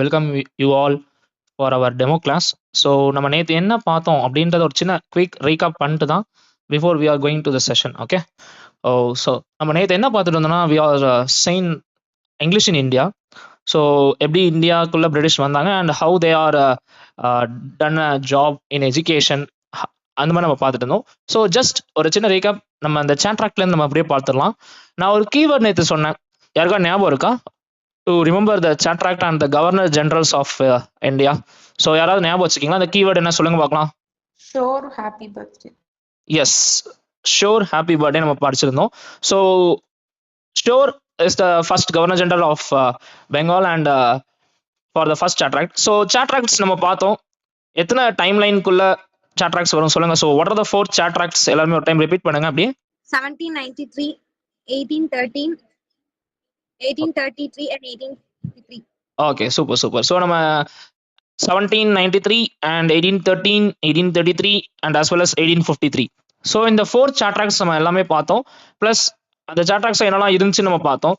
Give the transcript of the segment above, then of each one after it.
Welcome you all for our demo class. So நம்ம நேற்று என்ன பார்த்தோம் அப்படின்றத ஒரு சின்ன குயிக் ரீகாப் பண்ணிட்டு தான் before we are going to the session. Okay, so நம்ம நேற்று என்ன பார்த்துட்டு இருந்தோம்னா we are seeing English in India. So எப்படி இந்தியாவுக்குள்ள பிரிட்டிஷ் வந்தாங்க and how they are done a job in education, அந்த மாதிரி நம்ம பார்த்துட்டு இருந்தோம். ஸோ ஜஸ்ட் ஒரு சின்ன ரீகாப் நம்ம அந்த சாட்ராக்ட்லேருந்து நம்ம அப்படியே பார்த்துடலாம். நான் ஒரு கீவேர்ட் நேற்று சொன்னேன், யாருக்கா ஞாபகம் இருக்கா? To remember the charter act and the governor generals of India. So யாராவது ஞாபகம் வச்சுக்கீங்களா? அந்த கீவேர்டு என்ன சொல்லுங்க பார்க்கலாம். Shore happy birthday. Yes, Shore happy birthday நம்ம படிச்சிருந்தோம். So Shore is the first governor general of Bengal and for the first charter act. So charter acts நம்ம பார்த்தோம். எத்தனை டைம் லைனுக்குள்ள சாட்ராக்ட்ஸ் வரும் சொல்லுங்க. So what are the four charter acts? எல்லாருமே ஒரு டைம் ரிப்பீட் பண்ணுங்க அப்படியே. 1793, 1813, 1833 and 1853. Okay, super super. So நம்ம 1793 and 1813, 1833 and as well as 1853. So இந்த ஃபோர் சாட்ராக்ட்ஸ் நம்ம எல்லாமே பார்த்தோம். ப்ளஸ் அந்த சாட்ராக்ட்ஸ் என்னெல்லாம் இருந்துச்சுன்னு நம்ம பார்த்தோம்.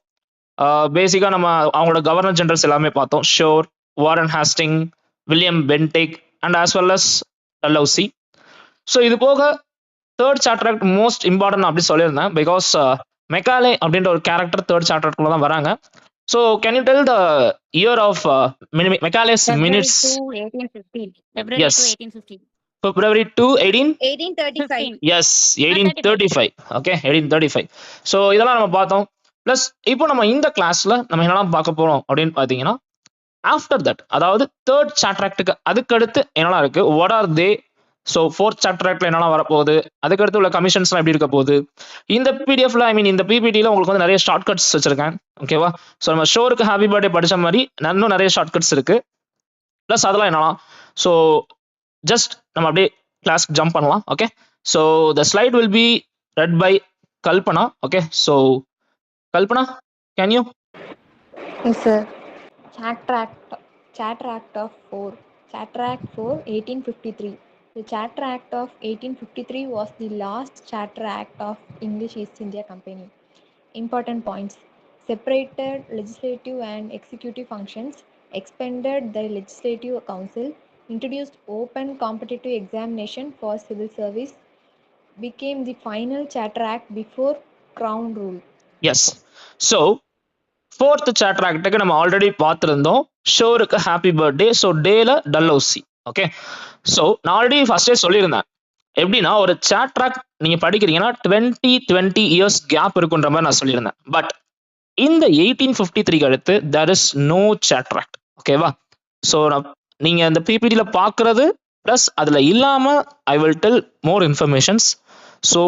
பேசிக்காக நம்ம அவங்களோட கவர்னர் ஜெனரல்ஸ் எல்லாமே பார்த்தோம். Sure, Warren Hastings, William Bentinck and as well as Dalhousie. So இது போக தேர்ட் சாட்ராக்ட் மோஸ்ட் இம்பார்ட்டன்ட் அப்படி சொல்லியிருந்தேன். பிகாஸ் மெக்காலே அப்படின்ற ஒரு கேரக்டர் தேர்ட் சாட்ராக்ட்ல தான் வராங்க. So can you tell the year of Macaulay's minutes? February 2, 1815. February Yes. 2, 1815. February 2, 1835. yes, 1835. Okay, 1835. So இதெல்லாம் நம்ம பார்த்தோம். ப்ளஸ் இப்போ நம்ம இந்த கிளாஸ்ல நம்ம என்னெல்லாம் பார்க்க போறோம் அப்படின்னு பார்த்தீங்கன்னா, ஆஃப்டர் தட், அதாவது தேர்ட் சாட்ராக்டுக்கு அதுக்கடுத்து என்னெல்லாம் இருக்கு, what are they. So fourth சாப்டர்ல என்னெல்லாம் வரப்போகுது, அதுக்கடுத்து உள்ள கமிஷன்ஸ்லாம் எப்படி இருக்க போகுது. இந்த பிடிஎஃப்ல இந்த பிபிடியில் உங்களுக்கு வந்து நிறைய ஷார்ட் கட்ஸ் வச்சிருக்கேன். ஓகேவா? ஸோ நம்ம ஷோருக்கு ஹாப்பி பர்த்டே படித்த மாதிரி இன்னும் நிறைய ஷார்ட் கட்ஸ் இருக்கு. ப்ளஸ் அதெல்லாம் என்னலாம். ஸோ ஜஸ்ட் நம்ம அப்படியே கிளாஸ்க்கு ஜம்ப் பண்ணலாம். Okay, so the slide will be read by Kalpana. Okay, so Kalpana, can you? Yes, sir. Chatract of 4. Chatract 4, 1853. The Charter Act of 1853 was the last Charter Act of English East India Company. Important points: separated legislative and executive functions, expanded the Legislative Council, introduced open competitive examination for civil service, became the final Charter Act before Crown rule. Yes. So fourth சாட்ராக்டுக்கு நம்ம already பார்த்துருந்தோம். ஷோருக்கு happy birthday. So டேல Dalhousie. Okay, so நான் already ஃபர்ஸ்டே சொல்லியிருந்தேன், எப்படின்னா ஒரு சாட்ராக்ட் நீங்கள் படிக்கிறீங்கன்னா 20 இயர்ஸ் கேப் இருக்குன்ற மாதிரி நான் சொல்லியிருந்தேன். பட் இந்த 1853 அடுத்து தேர் இஸ் நோ சாட்ராக்ட். ஓகேவா? ஸோ நீங்கள் அந்த பிபிடியில் பார்க்குறது ப்ளஸ் அதில் இல்லாமல் I will tell more informations. So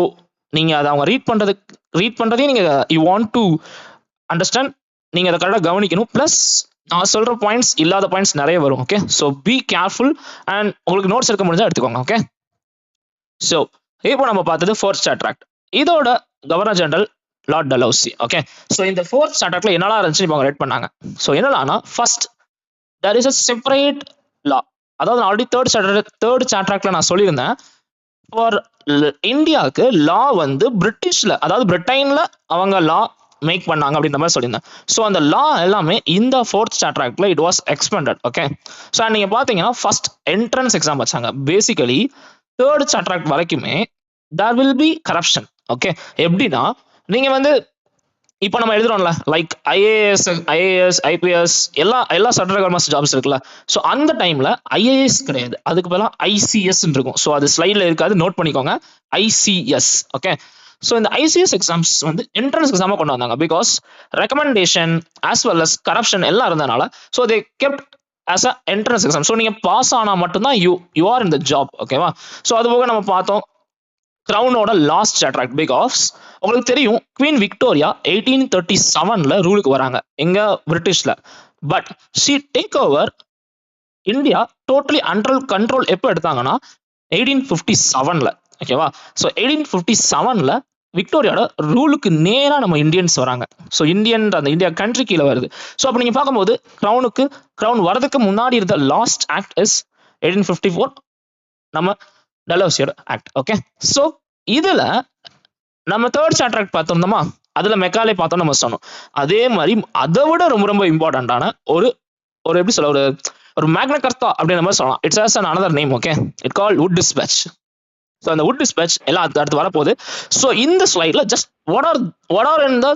நீங்கள் அதை அவங்க ரீட் பண்ணுறதையும் நீங்கள் யூ வாண்ட் டு அண்டர்ஸ்டாண்ட், நீங்கள் அதை கரெக்டாக கவனிக்கணும். ப்ளஸ் நான் சொல்கிற பாயிண்ட்ஸ் இல்லாத பாயிண்ட்ஸ் நிறைய வரும். Okay, so be careful and உங்களுக்கு நோட்ஸ் எடுக்க முடிஞ்சால் எடுத்துக்கோங்க. ஓகே, ஸோ இப்போ நம்ம பார்த்தது ஃபோர்த் சாட்ராக்ட். இதோட governor general lord Dalhousie. Okay, so இந்த ஃபோர்த் சாட்ராக்ட்ல என்னெல்லாம் இருந்துச்சுன்னு இப்போ அவங்க ரெட் பண்ணாங்க. ஸோ என்னெல்லாம்னா, first there is a separate law. அதாவது ஆல்ரெடி தேர்ட் சாட்ராக்ட்ல நான் சொல்லியிருந்தேன், ஃபார் இந்தியாவுக்கு லா வந்து பிரிட்டிஷ்ல, அதாவது பிரிட்டன்ல அவங்க லா மேக் பண்ணாங்க அப்படின்ற மாதிரி சொல்லியிருந்தேன். ஸோ அந்த லா எல்லாமே இந்த ஃபோர்த் சாட்ராக்ட்ல it was expanded. Okay, so நீங்க பாத்தீங்கன்னா ஃபர்ஸ்ட் என்ட்ரன்ஸ் எக்ஸாம் வச்சாங்க. பேசிக்கலி தேர்ட் சாட்ராக்ட் வரைக்குமே there will be corruption. Okay, எப்படின்னா நீங்க வந்து இப்போ நம்ம எழுதுறோம்ல, லைக் ஐஏஎஸ் ஐபிஎஸ் எல்லா சென்ட்ரல் கவர்மெண்ட் ஜாப்ஸ் இருக்குல்ல. ஸோ அந்த டைம்ல ஐஏஎஸ் கிடையாது, அதுக்கு பதிலாக ஐசிஎஸ் இருக்கும். ஸோ அது ஸ்லைட்ல இருக்காது, நோட் பண்ணிக்கோங்க, ஐசிஎஸ். ஓகே, ஸோ இந்த ஐசிஎஸ் எக்ஸாம்ஸ் வந்து என்ட்ரன்ஸ் எக்ஸாமா கொண்டு வந்தாங்க. Because recommendation as well as corruption எல்லாம் இருந்தனால so they kept as a entrance exam. So நீங்க பாஸ் ஆனா மட்டும்தான் you are in the job. ஓகேவா? ஸோ அது போக நம்ம பார்த்தோம் கிரவுனோட லாஸ்ட் சாட்ராக்ட். பிகாஸ் உங்களுக்கு தெரியும், குவீன் விக்டோரியா 1837ல ரூலுக்கு வராங்க எங்க பிரிட்டிஷ்ல. But she take over India totally under control எப்போ எடுத்தாங்கன்னா 1857ல. ஓகேவா? ஸோ 1857ல விக்டோரியாவோட ரூலுக்கு நேராக நம்ம இந்தியன்ஸ் வராங்க. ஸோ அந்த இந்தியா கண்ட்ரி கீழே வருது. ஸோ அப்போ நீங்கள் பார்க்கும்போது கிரவுன் வரதுக்கு முன்னாடி இருந்த லாஸ்ட் ஆக்ட் இஸ் 1854, நம்ம டல்ஹௌசியோட ஆக்ட். ஓகே, ஸோ இதுல நம்ம தேர்ட் சாட்ராக்ட் பார்த்திருந்தோமா, அதுல மெக்காலே பார்த்தோம் நம்ம சொன்னோம். அதே மாதிரி அதை விட ரொம்ப ரொம்ப இம்பார்ட்டண்டான ஒரு ஒரு எப்படி சொல்ல ஒரு ஒரு மேக்னா கர்த்தா அப்படின்ற மாதிரி சொல்லலாம். It's as an another name. Okay, it call Wood dispatch. So அந்த வுட் டிஸ்பேச் எல்லாம் அடுத்து வரப்போகுது. ஸோ இந்த ஸ்லைட்ல just what are in the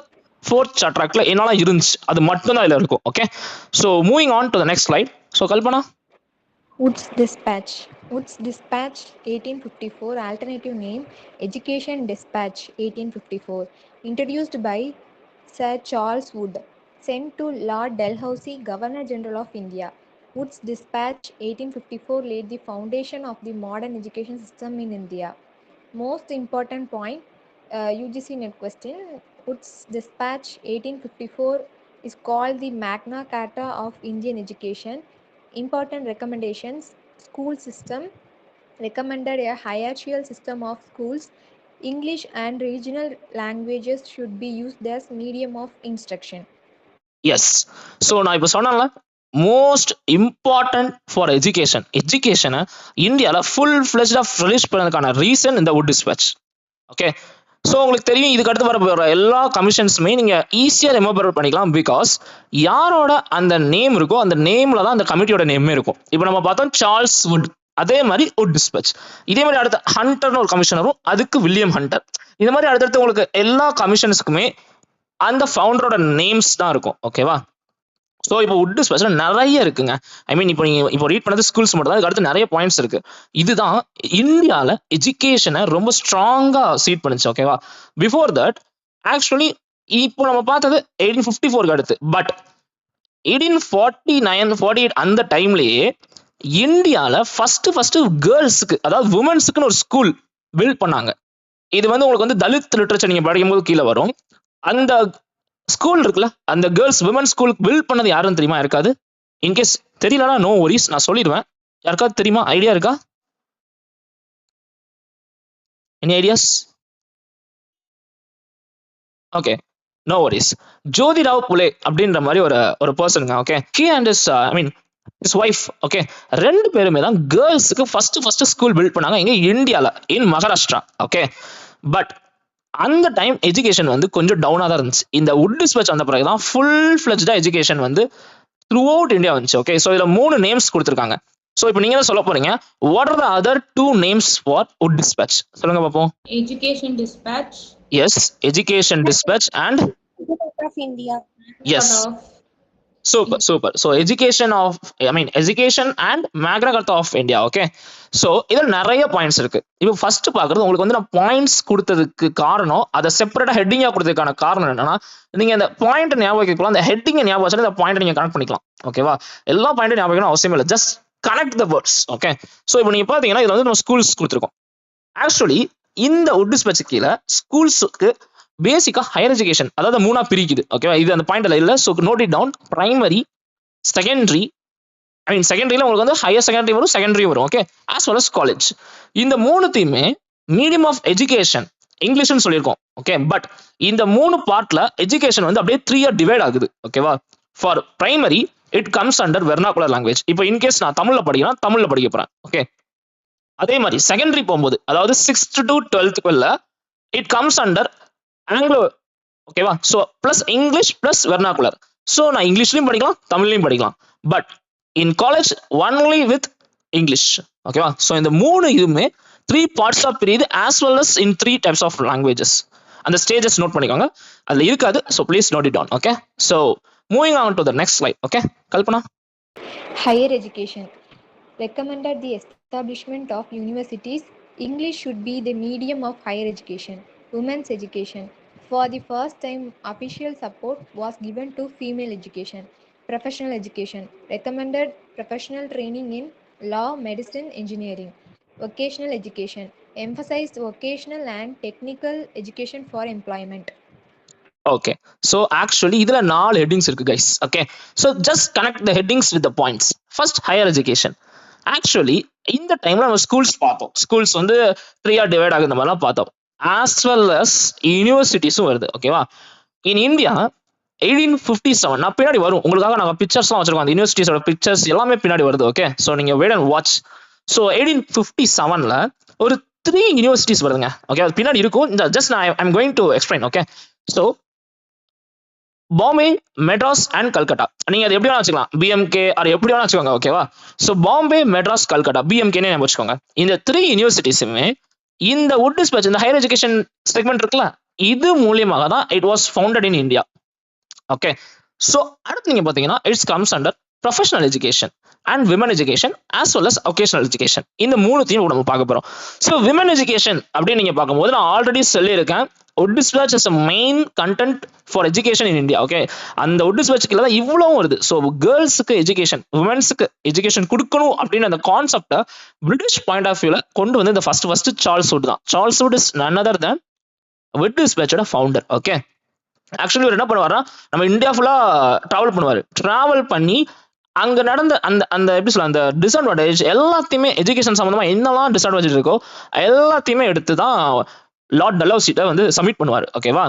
fourth சாப்டர்ல என்னெல்லாம் இருந்துச்சு அது மட்டும் தான் இதுல இருக்கும். Okay, so moving on to the next slide. So Kalpana. Wood's Dispatch. Wood's Dispatch 1854, alternative name Education Dispatch 1854, introduced by Sir Charles Wood, sent to Lord Dalhousie, Governor General of India. Wood's Dispatch 1854 laid the foundation of the modern education system in India. Most important point, UGC net question, Wood's Dispatch 1854 is called the Magna Carta of Indian education. Important recommendations: school system recommended a hierarchical system of schools. English and regional languages should be used as medium of instruction. Yes. So நான் இப்போ சொன்னேன்ல, most important for எஜுகேஷனை இந்தியாவில் full ஃப்ளெஜ்டாக release பண்ணதுக்கான reason இந்த Wood dispatch. Okay, so உங்களுக்கு தெரியும் இதுக்கு அடுத்து வர போகிற எல்லா கமிஷன்ஸுமே நீங்கள் ஈஸியாக ரிமெம்பர் பண்ணிக்கலாம். பிகாஸ் யாரோட அந்த நேம் இருக்கோ அந்த நேமில் தான் அந்த கமிட்டியோட நேமே இருக்கும். இப்போ நம்ம பார்த்தோம் சார்ல்ஸ் வுட், அதே மாதிரி வுட் டிஸ்பேச். இதே மாதிரி அடுத்த ஹண்டர்னு ஒரு கமிஷனரும், அதுக்கு வில்லியம் ஹண்டர். இது மாதிரி அடுத்தடுத்து உங்களுக்கு எல்லா கமிஷன்ஸுக்குமே அந்த ஃபவுண்டரோட நேம்ஸ் தான் இருக்கும். ஓகேவா? ஸோ இப்போ வுட் டிஸ்பேச்ல நிறைய இருக்குங்க. ஐ மீன் இப்போ நீங்கள் இப்போ ரீட் பண்ணது ஸ்கூல்ஸ் மட்டும் தான், அதுக்கு அடுத்து நிறைய பாயிண்ட்ஸ் இருக்கு. இதுதான் இந்தியாவில் எஜுகேஷனை ரொம்ப ஸ்ட்ராங்காக சீட் பண்ணுச்சு. ஓகேவா? பிஃபோர் தட் ஆக்சுவலி இப்போ நம்ம பார்த்தது 1854 அடுத்து, பட் 1849-48 அந்த டைம்லேயே இந்தியாவில் ஃபர்ஸ்ட் கேர்ள்ஸுக்கு, அதாவது உமன்ஸுக்குன்னு ஒரு ஸ்கூல் பில்ட் பண்ணாங்க. இது வந்து உங்களுக்கு வந்து தலித் லிட்ரேச்சர் நீங்கள் படிக்கும்போது கீழே வரும். அந்த ஸ்கூல் இருக்குல்ல, அந்த கேர்ள்ஸ் விமன் ஸ்கூல் பில்ட் பண்ணது யாருன்னு தெரியுமா? இருக்காது. இன்கேஸ் தெரியலனா நோ வரிஸ், நான் சொல்லிடுவேன். யாருக்காவது தெரியுமா? ஐடியா இருக்கா? Any ideas? Okay, no worries. Jyotirao Phule அப்படின்ற மாதிரி ஒரு பர்சனுங்க. Okay, he and his wife. Okay, ரெண்டு பேருமே தான் கேர்ள்ஸுக்கு ஃபர்ஸ்ட் ஸ்கூல் பில்ட் பண்ணாங்க இங்க இந்தியாவில், இன் மகாராஷ்டிரா. ஓகே, பட் அந்த டைம் எஜுகேஷன் வந்து கொஞ்சம் டவுனாக தான் இருந்துச்சு. இந்த வுட் டிஸ்பேச் வந்த பிறகு தான் ஃபுல் ஃப்ளெஜ்டாக எஜுகேஷன் வந்து த்ரூ அவுட் இந்தியா வந்துச்சு. ஓகே, ஸோ இதில் 3 நேம்ஸ் கொடுத்துருக்காங்க. ஸோ இப்போ நீங்க தான் சொல்ல போறீங்க, what are the other 2 names for Wood dispatch? சொல்லுங்க பார்ப்போம். Education Dispatch. Yes, education dispatch and of India. Yes, super. So education and Magna Carta of India. Okay, so இதில் நிறைய பாயிண்ட்ஸ் இருக்கு. இப்போ ஃபர்ஸ்ட் பார்க்குறது, உங்களுக்கு வந்து நான் பாயிண்ட்ஸ் கொடுத்ததுக்கு காரணம், அதை செப்பரேட்டாக ஹெட்டிங்காக கொடுத்ததுக்கான காரணம் என்னன்னா, நீங்கள் அந்த பாயிண்ட் ஞாபகம் வைக்கலாம், அந்த ஹெட்டிங்கை ஞாபகம் வச்சு இந்த பாயிண்ட் நீங்கள் கனெக்ட் பண்ணிக்கலாம். ஓகேவா? எல்லா பாயிண்ட்டும் ஞாபகம் வைக்கணும் அவசியம் இல்லை, just connect the words. Okay, so இப்போ நீங்கள் பார்த்தீங்கன்னா இதில் வந்து நம்ம ஸ்கூல்ஸ் கொடுத்துருக்கோம். ஆக்சுவலி இந்த வுட் டிஸ்பேச் கீழே ஸ்கூல்ஸுக்கு பேசிக்கா ஹையர் எஜுகேஷன், அதாவது 3ஆ பிரிக்குது. ஓகேவா? இது அந்த பாயிண்ட்ல இல்ல. So note it down. Primary, secondary, செகண்டரியில உங்களுக்கு வந்து ஹையர் செகண்டரி வரும், செகண்டரி வரும். Okay, as well as college. இந்த 3த்தையுமே மீடியம் ஆஃப் எஜுகேஷன் இங்கிலீஷ்னு சொல்லியிருக்கோம். ஓகே, பட் இந்த 3 பார்ட்ல எஜுகேஷன் வந்து அப்படியே 3ஆ டிவைட் ஆகுது. ஓகேவா? For primary it comes under vernacular language. இப்போ இன்கேஸ் நான் தமிழ்ல படிக்கிறேன், தமிழ்ல படிக்க போறேன். ஓகே, அதே மாதிரி செகண்டரி போகும்போது, அதாவது 6th to 12th it comes under Anglo. ஓகேவா? So plus English plus vernacular. So நான் இங்கிலீஷ்லையும் படிக்கலாம், தமிழ்லையும் படிக்கலாம், but in college only with English. ஓகேவா? ஸோ இந்த 3 இதுவுமே 3 பார்ட்ஸ் ஆஃப் பிரியுது, as well as in 3 types of languages. அந்த ஸ்டேஜஸ் நோட் பண்ணிக்கோங்க, அதில் இருக்காது. So please note it down. Okay, so moving on to the next slide. Okay, Kalpana. Higher education recommended the establishment of universities. English should be the medium of higher education. Women's education. For the first time, official support was given to female education. Professional education. Recommended professional training in law, medicine, engineering. Vocational education. Emphasized vocational and technical education for employment. Okay, so actually இதுல 4 headings இருக்கு guys. Okay, so just connect the headings with the points. First higher education. Actually இந்த டைம்ல நம்ம schools பார்த்தோம். Schools வந்து 3ஆ divide ஆகுது மாதிரிலாம் பார்த்தோம். ஆஸ் வெல் அஸ் யூனிவர்சிட்டிஸும் வருது. ஓகேவா? இன் இந்தியா 1857, நான் பின்னாடி வரும் உங்களுக்காக, நாங்கள் பிக்சர்ஸ்லாம் வச்சிருக்கோம், அந்த யூனிவர்சிட்டிஸோட பிக்சர்ஸ் எல்லாமே பின்னாடி வருது. ஓகே, ஸோ நீங்க வெயிட் அண்ட் வாட்ச். ஸோ 1857ல ஒரு 3 யூனிவர்சிட்டிஸ் வருதுங்க. ஓகே, அது பின்னாடி இருக்கும். ஜஸ்ட் நான் I am going to explain. Okay, so Bombay, Madras and Calcutta. நீங்க அது எப்படி வேணா வச்சுக்கலாம், பிஎம்கே ஆர் எப்படி வேணா வச்சுக்கோங்க, ஓகேவா? ஸோ பாம்பே, மெட்ராஸ், கல்கட்டா, பிஎம்கேனே ஞாபகம் வச்சுக்கோங்க. இந்த 3 யூனிவர்சிட்டிஸுமே இந்த வுட் டிஸ்பேட்ச், இந்த ஹையர் எஜுகேஷன் செக்மெண்ட் இருக்குல்ல, இது மூலியமாக தான் it was founded in India. Okay, so அடுத்து நீங்க பாத்தீங்கன்னா it's comes under professional education and women education as well as vocational education. இந்த மூணுத்தையும் நம்ம பார்க்க போறோம். ஸோ விமன் எஜுகேஷன் அப்படின்னு நீங்க பார்க்கும்போது நான் ஆல்ரெடி சொல்லியிருக்கேன், would dispatch is a main content for education in India. Okay, அந்த வுட் டிஸ்பேட்ச்ல தான் இவ்வளவும் வருது. ஸோ கேர்ள்ஸுக்கு எஜுகேஷன், உமன்ஸுக்கு எஜுகேஷன் கொடுக்கணும் அப்படின்னு அந்த கான்செப்டை பிரிட்டிஷ் பாயிண்ட் ஆஃப் வியூல கொண்டு வந்து இந்த ஃபர்ஸ்ட் சார்ல்ஸ் வுட் தான். Charles Wood is none other than Wood டிஸ்பேட்சோட ஃபவுண்டர். ஓகே, ஆக்சுவலி இவர் என்ன பண்ணுவாருன்னா, நம்ம இந்தியா ஃபுல்லா டிராவல் பண்ணுவாரு. டிராவல் பண்ணி அங்க நடந்த அந்த அந்த எப்படி சொல்ல, அந்த டிஸ்அட்வான்டேஜ் எல்லாத்தையுமே, எஜுகேஷன் சம்பந்தமா என்னெல்லாம் டிஸ்அட்வான்டேஜ் இருக்கோ எல்லாத்தையுமே எடுத்து தான் லார்ட் டல்ஹௌசிட்ட வந்து சப்மிட் பண்ணுவார். ஓகேவா?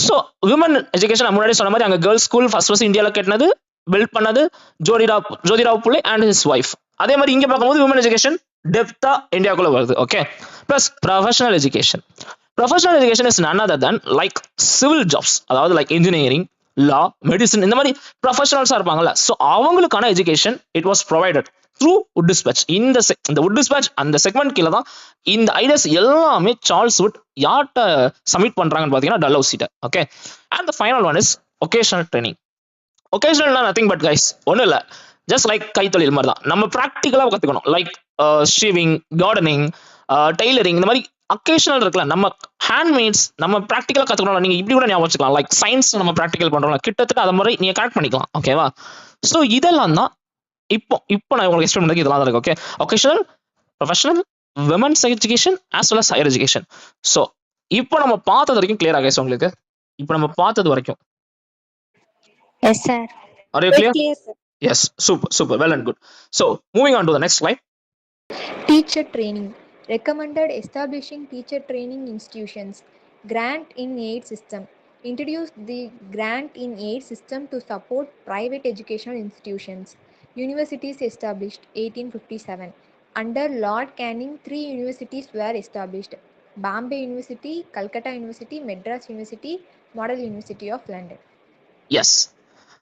ஸோ விமன் எஜுகேஷன் முன்னாடி சொன்ன மாதிரி அங்க கேர்ள்ஸ் ஸ்கூல் ஃபர்ஸ்ட் இந்தியாவில் கட்டினது, பில்ட் பண்ணது Jyotirao Phule and his wife. அதே மாதிரி இங்க பார்க்கும்போது விமன் எஜுகேஷன் டெப்தா இந்தியாவுக்குள்ள வருது. Okay, plus professional education. Professional education is none other than like civil jobs, அதாவது லைக் இன்ஜினியரிங், லா, மெடிசன், இந்த மாதிரி ப்ரொஃபஷனல்ஸா இருப்பாங்கல்ல, ஸோ அவங்களுக்கான education it was provided through would dispatch. இந்த வுட் டிஸ்பேட்ச் அந்த செக்மெண்ட் கீழே தான் இந்த ஐடியாஸ் எல்லாமே சார்ல்ஸ் வுட் யார்கிட்ட சப்மிட் பண்றாங்கன்னு பார்த்தீங்கன்னா டல்ஹௌசிட்ட. Okay, and the final one is vocational training. ஒகேஷனல்னா நத்திங் பட் கைஸ், ஒன்றும் இல்லை, ஜஸ்ட் லைக் கைத்தொழில் மாதிரி தான். நம்ம ப்ராக்டிக்கலாக கற்றுக்கணும், லைக் ஷீவிங், கார்டனிங், டெய்லரிங், இந்த மாதிரி அக்கேஷனல் இருக்குல்ல, நம்ம ஹேண்ட்மேட்ஸ் நம்ம ப்ராக்டிக்கலாக கற்றுக்கணும். நீங்கள் இப்படி கூட ஞாபகம் வச்சுக்கலாம், லைக் சயின்ஸ் நம்ம ப்ராக்டிக்கல் பண்ணுறோம்ல, கிட்டத்தட்ட அதை மாதிரி நீங்கள் கனெக்ட் பண்ணிக்கலாம். ஓகேவா? ஸோ இதெல்லாம் தான் இப்போ நான் உங்களுக்கு எக்ஸ்பிளைன் பண்ணதுக்கு இதெல்லாம் தான் இருக்கு. Okay, vocational, professional, women's education as well as higher education. So இப்போ நம்ம பார்த்தது வரைக்கும் கிளியர் ஆகிடுச்சு உங்களுக்கு? இப்போ நம்ம பார்த்தது வரைக்கும் Yes, sir. are you clear? Clear, sir. Yes, super, well and good. So moving on to the next slide. Teacher training. Recommended establishing teacher training institutions. Grant in aid system. Introduced the grant in aid system to support private educational institutions. Universities established 1857. Under Lord Canning, 3 universities were established: Bombay University, Calcutta University, Madras University, Model University of London. Yes,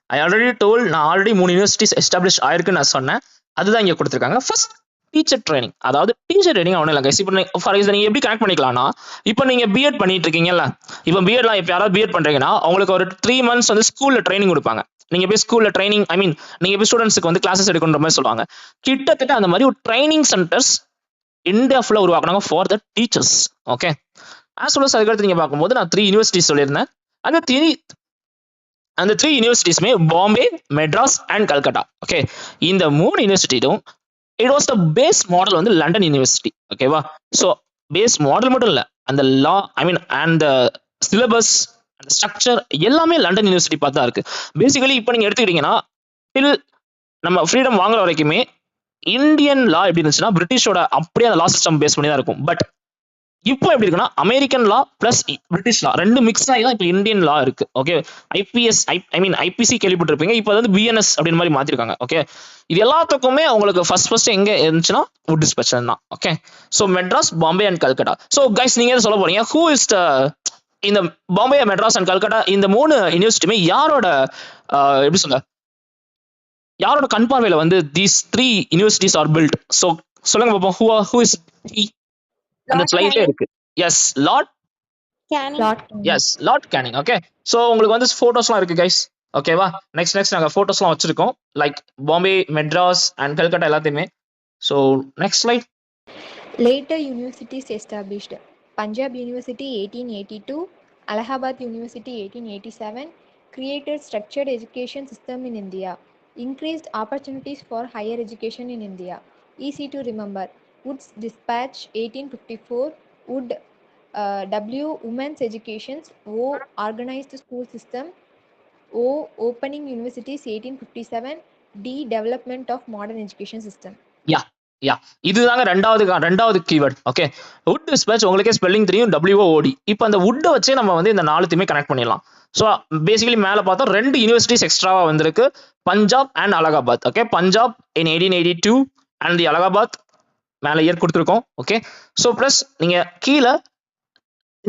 I already told, நான் already 3 universities establish ஆயிருக்குன்னு நான் சொன்னேன். அதுதான் இங்கே கொடுத்துருக்காங்க. First teacher training, அதாவது teacher training ஒன்றும் இல்லைங்க. இப்போ ஃபார் எக்ஸாம்பிள் நீங்கள் எப்படி கனெக்ட் பண்ணிக்கலாம்னா, இப்போ நீங்கள் பிஎட் பண்ணிட்டு இருக்கீங்கல்ல, இப்போ பிஎட்லாம் இப்போ யாராவது பிஎட் பண்ணுறீங்கன்னா உங்களுக்கு ஒரு 3 months வந்து ஸ்கூலில் ட்ரைனிங் கொடுப்பாங்க. நீங்கள் போய் ஸ்கூலில் ட்ரைனிங், ஐ மீன் நீங்கள் போய் ஸ்டூடெண்ட்ஸுக்கு வந்து கிளாஸஸ் எடுக்கணுன்ற மாதிரி சொல்லுவாங்க. கிட்டத்தட்ட அந்த மாதிரி ஒரு ட்ரைனிங் சென்டர்ஸ் இந்தியா ஃபுல்லாக உருவாக்குனாங்க for the teachers. Okay, as well as அதுக்கடுத்து நீங்கள் பார்க்கும்போது நான் 3 யூனிவர்சிட்டிஸ் சொல்லியிருந்தேன். அந்த 3 யூனிவர்சிட்டிஸுமே பாம்பே, மெட்ராஸ் அண்ட் கல்கட்டா. ஓகே, இந்த 3 யூனிவர்சிட்டியும் it was the base model வந்து லண்டன் யூனிவர்சிட்டி. ஓகேவா? ஸோ பேஸ் மாடல் மட்டும் இல்லை, அந்த லா, ஐ மீன் அந்த சிலபஸ், அந்த ஸ்ட்ரக்சர் எல்லாமே லண்டன் யூனிவர்சிட்டி பார்த்து தான் இருக்கு. பேசிக்கலி இப்போ நீங்க எடுத்துக்கிட்டீங்கன்னா, டில் நம்ம ஃப்ரீடம் வாங்குற வரைக்குமே இந்தியன் லா எப்படி இருந்துச்சுன்னா பிரிட்டிஷோட அப்படியே அந்த லா சிஸ்டம் பேஸ் பண்ணி தான் இருக்கும். பட் இப்போ எப்படி இருக்குன்னா அமெரிக்கன் லா பிளஸ் பிரிட்டிஷ் லா ரெண்டு மிக்ஸ் ஆகி தான் இப்போ இந்தியன் லா இருக்கு. ஓகே, ஐபிசி கேள்விப்பட்டிருப்பீங்க, இப்போ வந்து பிஎன்எஸ் அப்படின்னு மாதிரி மாத்திருக்காங்க. ஓகே, இது எல்லாத்துக்குமே அவங்களுக்கு ஃபர்ஸ்ட் எங்க இருந்துச்சுன்னா வுட் டிஸ்பேட்ச் தான். Okay, so Madras, Bombay and Calcutta. So guys நீங்க சொல்ல போறீங்க, ஹூ இஸ் த இந்த பாம்பே, மெட்ராஸ் அண்ட் கல்கட்டா இந்த 3 யூனிவர்சிட்டியுமே யாரோட எப்படி சொல்ல, யாரோட கண் பார்வையில வந்து these 3 universities are built? So சொல்லுங்க பார்ப்போம், ஹூ இஸ் ஹி? அந்த Lord ஸ்லைட்ல Canning. இருக்கு. Yes, Lord Canning. Lord Canning. Yes Lord Canning. Okay, so உங்களுக்கு வந்து ஃபோட்டோஸ்லாம் இருக்கு கைஸ். ஓகேவா? நெக்ஸ்ட் நாங்கள் ஃபோட்டோஸ்லாம் வச்சிருக்கோம், லைக் பாம்பே, மெட்ராஸ் அண்ட் கல்கட்டா எல்லாத்தையுமே. So next slide. Later universities established: Punjab University 1882, Allahabad University 1887, created structured education system in India, increased opportunities for higher education in India. Easy to remember: Wood's Dispatch 1854, Wood W Women's Educations, O Organized School System, O Opening Universities 1857, D Development of Modern Education System. யா இதுதாங்க ரெண்டாவது keyword. Okay, would dispatch உங்களுக்கே spelling தெரியும், WOOD. இப்போ அந்த வுட்டை வச்சே நம்ம வந்து இந்த 4த்தையுமே கனெக்ட் பண்ணிடலாம். ஸோ பேசிக்கலி மேலே பார்த்தா 2 யூனிவர்சிட்டிஸ் எக்ஸ்ட்ராவா வந்திருக்கு, Punjab and Allahabad. Okay, Punjab in 1882 and the Allahabad மேலே இயர் கொடுத்துருக்கோம். ஓகே, ஸோ ப்ளஸ் நீங்க கீழே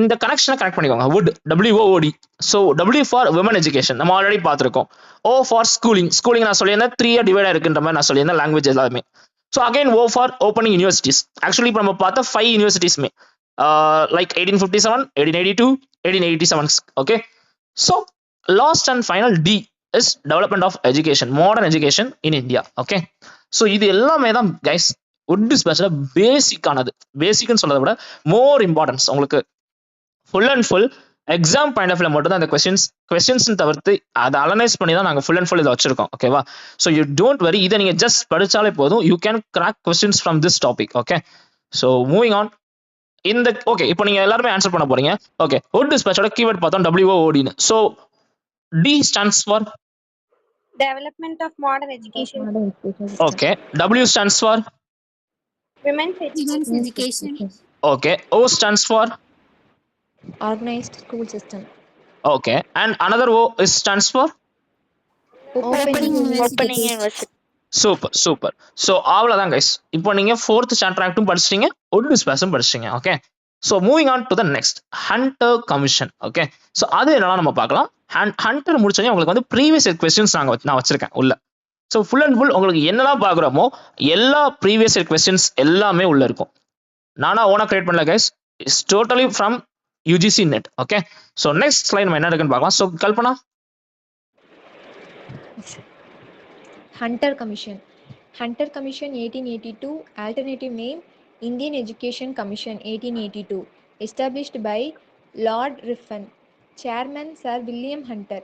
இந்த கனெக்ஷனை கனெக்ட் பண்ணிக்கோங்க. would WOOD. So W for women education நம்ம ஆல்ரெடி பார்த்துருக்கோம். O for schooling. ஸ்கூலிங் நான் சொல்லியிருந்தேன் 3 டிவைட் இருக்குன்ற மாதிரி நான் சொல்லியிருந்தேன் லாங்குவேஜ் எல்லாமே. So again O for opening universities. Actually இப்போ நம்ம பார்த்த 5 யூனிவர்சிட்டிஸ்மே like 1857, 1882, 1887. Okay. So last and final D is development of education, modern education in India. Okay. So இது எல்லாமே தான் கைஸ் wood dispatchல பேசிக்கானது. பேசிக்னு சொல்றதை விட மோர் இம்பார்ட்டன்ஸ். உங்களுக்கு full and full exam point of வியூல மட்டும் தான் இந்த கொஸ்டின்ஸ் தவிர்த்து அதை அனலைஸ் பண்ணி தான் நாங்கள் ஃபுல் அண்ட் ஃபுல் இதை வச்சிருக்கோம். ஓகேவா? ஸோ யூ டோன்ட் வரி, இதை நீங்க ஜஸ்ட் படிச்சாலே போதும். You can crack questions from this topic. Okay. So moving on. இந்த ஓகே, இப்போ நீங்க எல்லாருமே ஆன்சர் பண்ண போறீங்க. ஓகே, wood dispatchோட கீவேர்ட் பார்த்தோம் WOOD. So D stands for Development of modern education. okay. W stands for Women's education. okay. O stands for Organized school system. okay, and another O is stands for Opening university. Super. So அவ்வளோதான் guys. இப்போ நீங்க 4th chapter ஆக்டும் படிச்சிட்டீங்க, wood dispatchும் படிச்சிட்டீங்க. Okay. So moving on to the next, Hunter commission. Okay. So அது என்னன்னா நம்ம பார்க்கலாம். ஹண்டர் முடிச்சோடனே உங்களுக்கு வந்து ப்ரீவியஸ் கொஸ்டின்ஸ் நான் வச்சிருக்கேன் உள்ள. ஸோ ஃபுல் அண்ட் ஃபுல் உங்களுக்கு என்னெல்லாம் பார்க்குறோமோ எல்லா ப்ரீவியஸ் கொஸ்டின்ஸ் எல்லாமே உள்ள இருக்கும். நானா ஓனா கிரியேட் பண்ணல guys, it's totally from UGC net. Okay. So next slide நம்ம என்ன இருக்குன்னு பார்க்கலாம். So Kalpana. Hunter Commission. Hunter Commission 1882, alternative name Indian Education Commission 1882, established by Lord Ruffin. Chairman Sir William Hunter.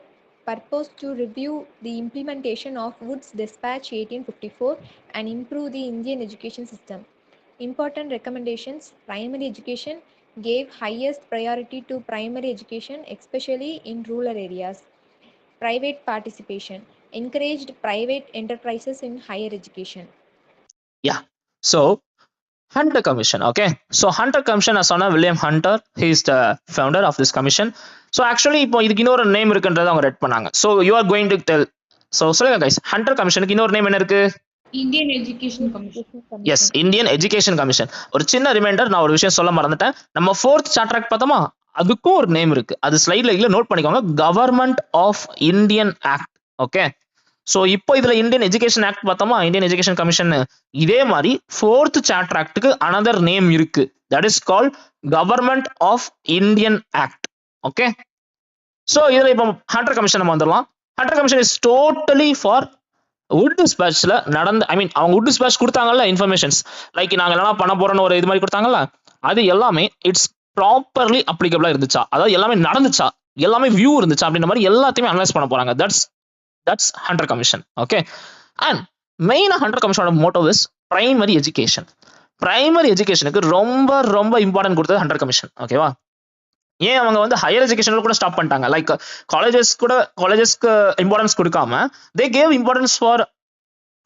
Purpose to review the implementation of Wood's Dispatch 1854 and improve the Indian education system. Important recommendations: primary education, gave highest priority to primary education, especially in rural areas. Private participation, encouraged private enterprises in higher education. Yeah. So Hunter Commission. Okay. So Hunter Commission as சொன்ன William Hunter, he is the founder of this commission. So actually இப்போ இதுக்கு இன்னொரு name இருக்குன்றதை அவங்க read பண்ணாங்க. So you are going to tell. So சொல்லுங்க guys, Hunter Commissionக்கு இன்னொரு name என்ன இருக்கு? Indian Education Commission. Yes, Indian education commission. ஒரு சின்ன ரிமைண்டர், நான் ஒரு விஷயம் சொல்ல மறந்துட்டேன். நம்ம 4th சாப்டர் ஆக்ட் பார்த்தோமா, அதுக்கும் ஒரு நேம் இருக்கு. அது ஸ்லைட்ல நோட் பண்ணிக்கோங்க. Government of Indian act. Okay. So இப்போ இதுல இந்தியன் எஜுகேஷன் ஆக்ட் பார்த்தோமா, இந்தியன் எஜுகேஷன் கமிஷன். இதே மாதிரி 4th சாப்டர் ஆக்டுக்கு அனதர் நேம் இருக்கு. That is called government of Indian act. Okay. So இதுல இப்போ ஹண்டர் கமிஷன் நம்ம வந்துடலாம். Hunter commission is totally for wood dispatchல நடந்த, ஐ மீன் அவங்க wood dispatch கொடுத்தாங்கல்ல இன்ஃபர்மேஷன்ஸ், லைக் நாங்க என்ன பண்ண போறோம்னு ஒரு இது மாதிரி கொடுத்தாங்கல்ல, அது எல்லாமே இட்ஸ் ப்ராப்பர்லி அப்ளிகபிளா இருந்துச்சா, அதாவது எல்லாமே நடந்துச்சா, எல்லாமே வியூ இருந்துச்சா அப்படின்ற மாதிரி எல்லாத்தையுமே அனலைஸ் பண்ண போறாங்க. That's Hunter commission. Okay. And மெயினா ஹண்டர் கமிஷனோட motto is primary education. Primary எஜுகேஷனுக்கு ரொம்ப ரொம்ப இம்பார்ட்டன்ட் கொடுத்தது ஹண்டர் கமிஷன். ஓகேவா? ஏன் அவங்க வந்து ஹையர் எஜுகேஷன்ல கூட ஸ்டாப் பண்ணிட்டாங்க, லைக் காலேஜஸ்க்கு இம்பார்ட்டன்ஸ் கொடுக்காம they gave importance for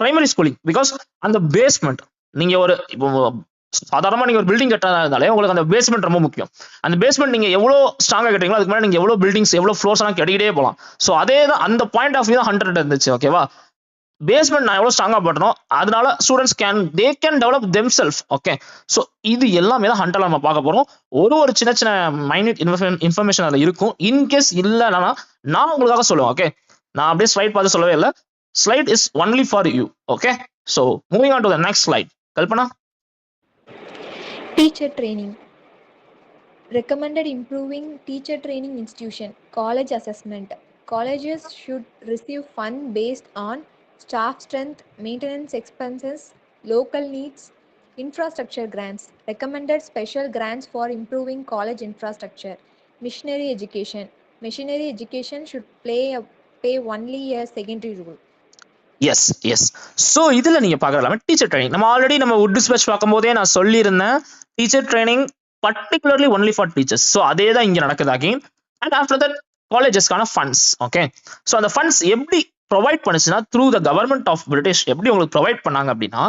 primary schooling. Because அந்த பேஸ்மெண்ட், நீங்க ஒரு இப்போ சாதாரணமா நீங்க ஒரு பில்டிங் கட்டினாலே உங்களுக்கு அந்த பேஸ்மெண்ட் ரொம்ப முக்கியம். அந்த பேஸ்மெண்ட் நீங்க எவ்வளவு ஸ்ட்ராங்கா கட்டுறீங்களோ அதுக்கு மேலே நீங்க எவ்வளவு பில்டிங்ஸ் எவ்வளவு ஃப்ளோர்ஸ் எல்லாம் கட்டிக்கிட்டே போகலாம். ஸோ அதே தான் அந்த பாயிண்ட் ஆஃப் வியூ தான் 100 இருந்துச்சு. ஓகேவா? பேஸ்மெண்ட் நான் எவ்வளவு ஸ்ட்ராங்கா பண்றோம், அதனால students they can develop themself. Okay. So இது எல்லாமே தான் ஹண்டர்ல நம்ம பார்க்க போறோம். ஒரு சின்ன சின்ன மைன்யூட் இன்ஃபர்மேஷன் அதுல இருக்கும். இன்கேஸ் இல்லைன்னா நான் உங்களுக்காக சொல்லுவேன். ஓகே. நான் அப்படியே ஸ்லைட் பார்த்து சொல்லவே இல்லை. Slide is only for you. Okay. So moving on to the next slide. Kalpana. Teacher training. Recommended improving teacher training institution. College assessment. Colleges should receive fund based on staff strength, maintenance expenses, local needs, infrastructure grants. Recommended special grants for improving college infrastructure. Missionary education. Missionary education should pay only a secondary role. Yes. So இதுல நீங்க பார்க்கலாம் teacher training. நம்ம already நம்ம wood dispatch பார்க்கும்போதே நான் சொல்லியிருந்தேன், teacher training particularly only for teachers. So அதே தான் இங்க நடக்குது அகைன். அண்ட் ஆஃப்டர் தட் காலேஜஸ்க்கான ஃபண்ட்ஸ். ஓகே. ஸோ அந்த ஃபண்ட்ஸ் எப்படி ப்ரொவைட் பண்ணுச்சுன்னா through the government of British எப்படி உங்களுக்கு ப்ரொவைட் பண்ணாங்க அப்படின்னா,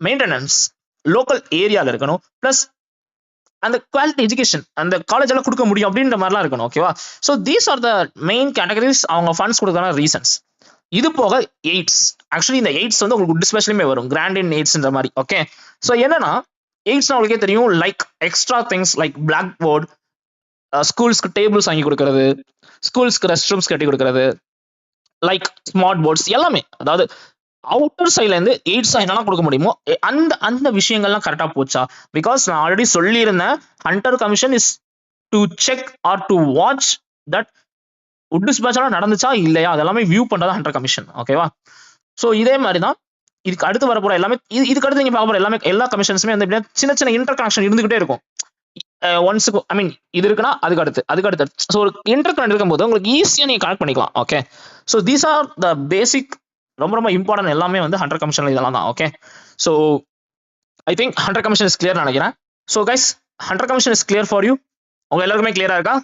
மெயின்டெனன்ஸ் லோக்கல் ஏரியாவில் இருக்கணும், பிளஸ் அந்த குவாலிட்டி எஜுகேஷன் அந்த காலேஜ் எல்லாம் கொடுக்க முடியும் அப்படின்ற மாதிரிலாம் இருக்கணும். ஓகேவா? So these are the main categories அவங்க ஃபண்ட்ஸ் கொடுக்கறான ரீசன்ஸ். இது போக எய்ட்ஸ், ஆக்சுவலி இந்த எய்ட்ஸ் வந்து உங்களுக்கு டிஸ்பெஷலுமே வரும், கிராண்ட் இன் எய்ட்ஸ்ன்ற மாதிரி. ஓகே. ஸோ என்னன்னா எய்ட்ஸ்னா உங்களுக்கே தெரியும், like extra things like black board, ஸ்கூல்ஸ்க்கு டேபிள்ஸ் வாங்கி கொடுக்கறது, ஸ்கூல்ஸ்க்கு ரெஸ்ட் ரூம்ஸ் கட்டி கொடுக்கறது, லைக் ஸ்மார்ட் போர்ட்ஸ் எல்லாமே. அதாவது அவுட்டர் சைட்ல இருந்து எய்ட்ஸா என்னெல்லாம் கொடுக்க முடியுமோ அந்த அந்த விஷயங்கள்லாம் கரெக்டா போச்சா? பிகாஸ் நான் ஆல்ரெடி சொல்லியிருந்தேன், Hunter commission is to check or to watch that Wood dispatch நடந்துச்சா இல்லையா, அதெல்லாமே வியூ பண்றதா ஹண்டர் கமிஷன். ஓகேவா? ஸோ இதே மாதிரி தான் இதுக்கு அடுத்து வரப்போற எல்லாமே, இதுக்கு அடுத்து நீங்க பார்க்க போற எல்லாமே, எல்லா கமிஷன்ஸுமே வந்து எப்படின்னா சின்ன சின்ன இன்டர் கனெக்ஷன் இருந்துகிட்டே இருக்கும். ஒன்ஸுக்கு ஐ மீன் இது இருக்குன்னா அதுக்கு அடுத்து ஸோ ஒரு இன்டர் கனெக்ட் இருக்கும்போது உங்களுக்கு ஈஸியாக நீங்க கனெக்ட் பண்ணிக்கலாம். Okay, so these are the basic, ரொம்ப ரொம்ப இம்பார்ட்டன்ட் எல்லாமே வந்து ஹண்டர் கமிஷன்ல இதெல்லாம் தான். Okay, so I think Hunter commission is clear நினைக்கிறேன். So guys, Hunter commission is clear for you. உங்க எல்லாருக்குமே கிளியரா இருக்கா?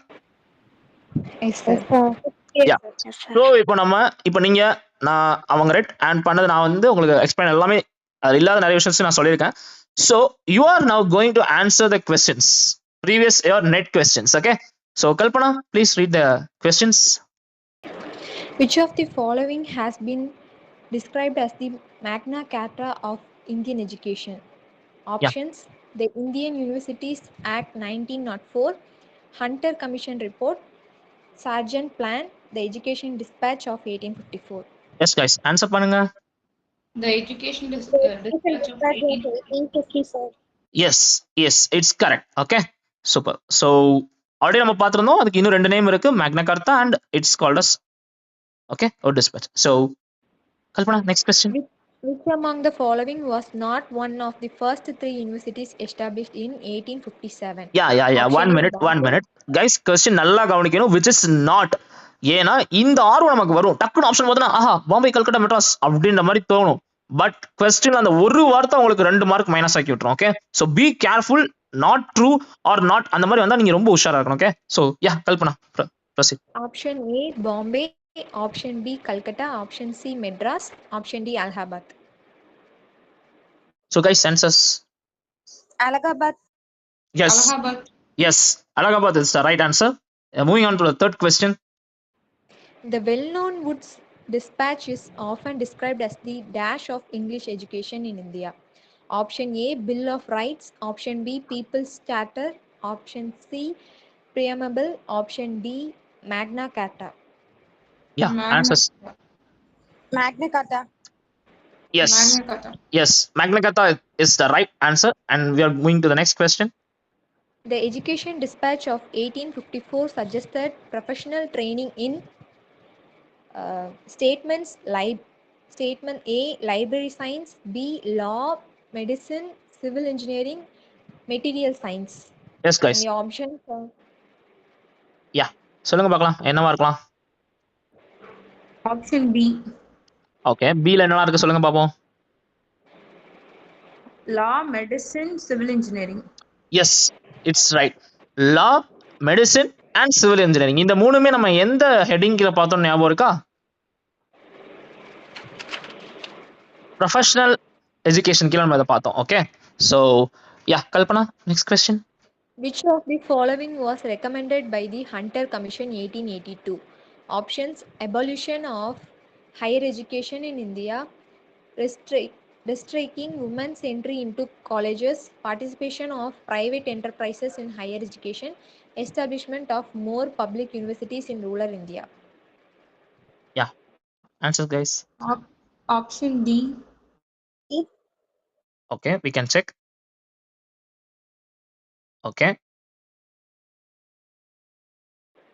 யா. ஸோ இப்போ நீங்க நான் அவங்க ரெட் அண்ட் பண்ணது நான் வந்து உங்களுக்கு எக்ஸ்பிளைன் எல்லாமே அது இல்லாத நிறைய விஷயத்தை நான் சொல்லியிருக்கேன். So you are now going to answer the questions, previous year net questions. Okay, so Kalpana please read the questions. Which of the following has been described as the Magna Carta of Indian education? Options: the Indian Universities Act 1904, Hunter Commission Report, Sargent Plan, the Education Dispatch of 1854. Yes guys, answer பண்ணுங்க. The education dispatch of 1854. Yes yes, it's correct. Okay, super. So already நம்ம பார்த்துருந்தோம், அதுக்கு இன்னும் 2 name இருக்கு, Magna Carta and it's called as okay ஒரு dispatch. So Kalpana, next question. Which among the following was not one of the first 3 universities established in 1857? Yeah Option one minute guys, question நல்லா கவனிக்கணும். Which is not. ஏன்னா இந்த ஆர்வம் நமக்கு வரும், டக்குனு option பார்த்தா ஆஹா பாம்பே கல்கட்டா மெட்ராஸ் அப்படின்ற மாதிரி தோணும். பட் கொஸ்டின் அந்த ஒரு வார்த்தை உங்களுக்கு 2 மார்க் மைனஸ் ஆக்கி விட்டுரும். Okay, so be careful, not true R not அந்த மாதிரி வந்தா நீங்க ரொம்ப உஷாரா இருக்கணும். Okay, so yeah Kalpana proceed. Option A Bombay, Option B Calcutta, Option C Madras, Option D Allahabad. So guys, answers. Allahabad. Yes. Allahabad. Yes, Allahabad is the right answer. Moving on to the third question. The well-known Woods Dispatch is often described as the dash of English education in India. Option A Bill of Rights, Option B People's Charter, Option C Preamble, Option D Magna Carta. Yeah, answers. Magna Carta. Yes. Magna Carta. Yes, Magna Carta is the right answer, and we are moving to the next question. The Education Dispatch of 1854 suggested professional training in statements Statement A Library Science, B Law, Medicine, Civil Engineering, Material Science. Yes guys. And the options are Yeah, சொல்லுங்க பார்க்கலாம் என்னவா இருக்கலாம். Option B. Okay, B ல என்னலாம் இருக்கு சொல்லுங்க பாப்போம். Law, medicine, civil engineering. Yes, it's right. Law, medicine and civil engineering. இந்த மூணுமே நம்ம எந்த ஹெட்டிங்ல பார்த்தோம் ஞாபகம் இருக்கா? ப்ரொஃபஷனல் எஜுகேஷன் கீழ நம்ம இத பார்த்தோம். Okay, so yeah Kalpana, next question. Which of the following was recommended by the Hunter Commission 1882? Options: abolition of higher education in India, restricting women's entry into colleges, participation of private enterprises in higher education, establishment of more public universities in rural India. Yeah, answers guys. Option D. Okay, we can check. Okay,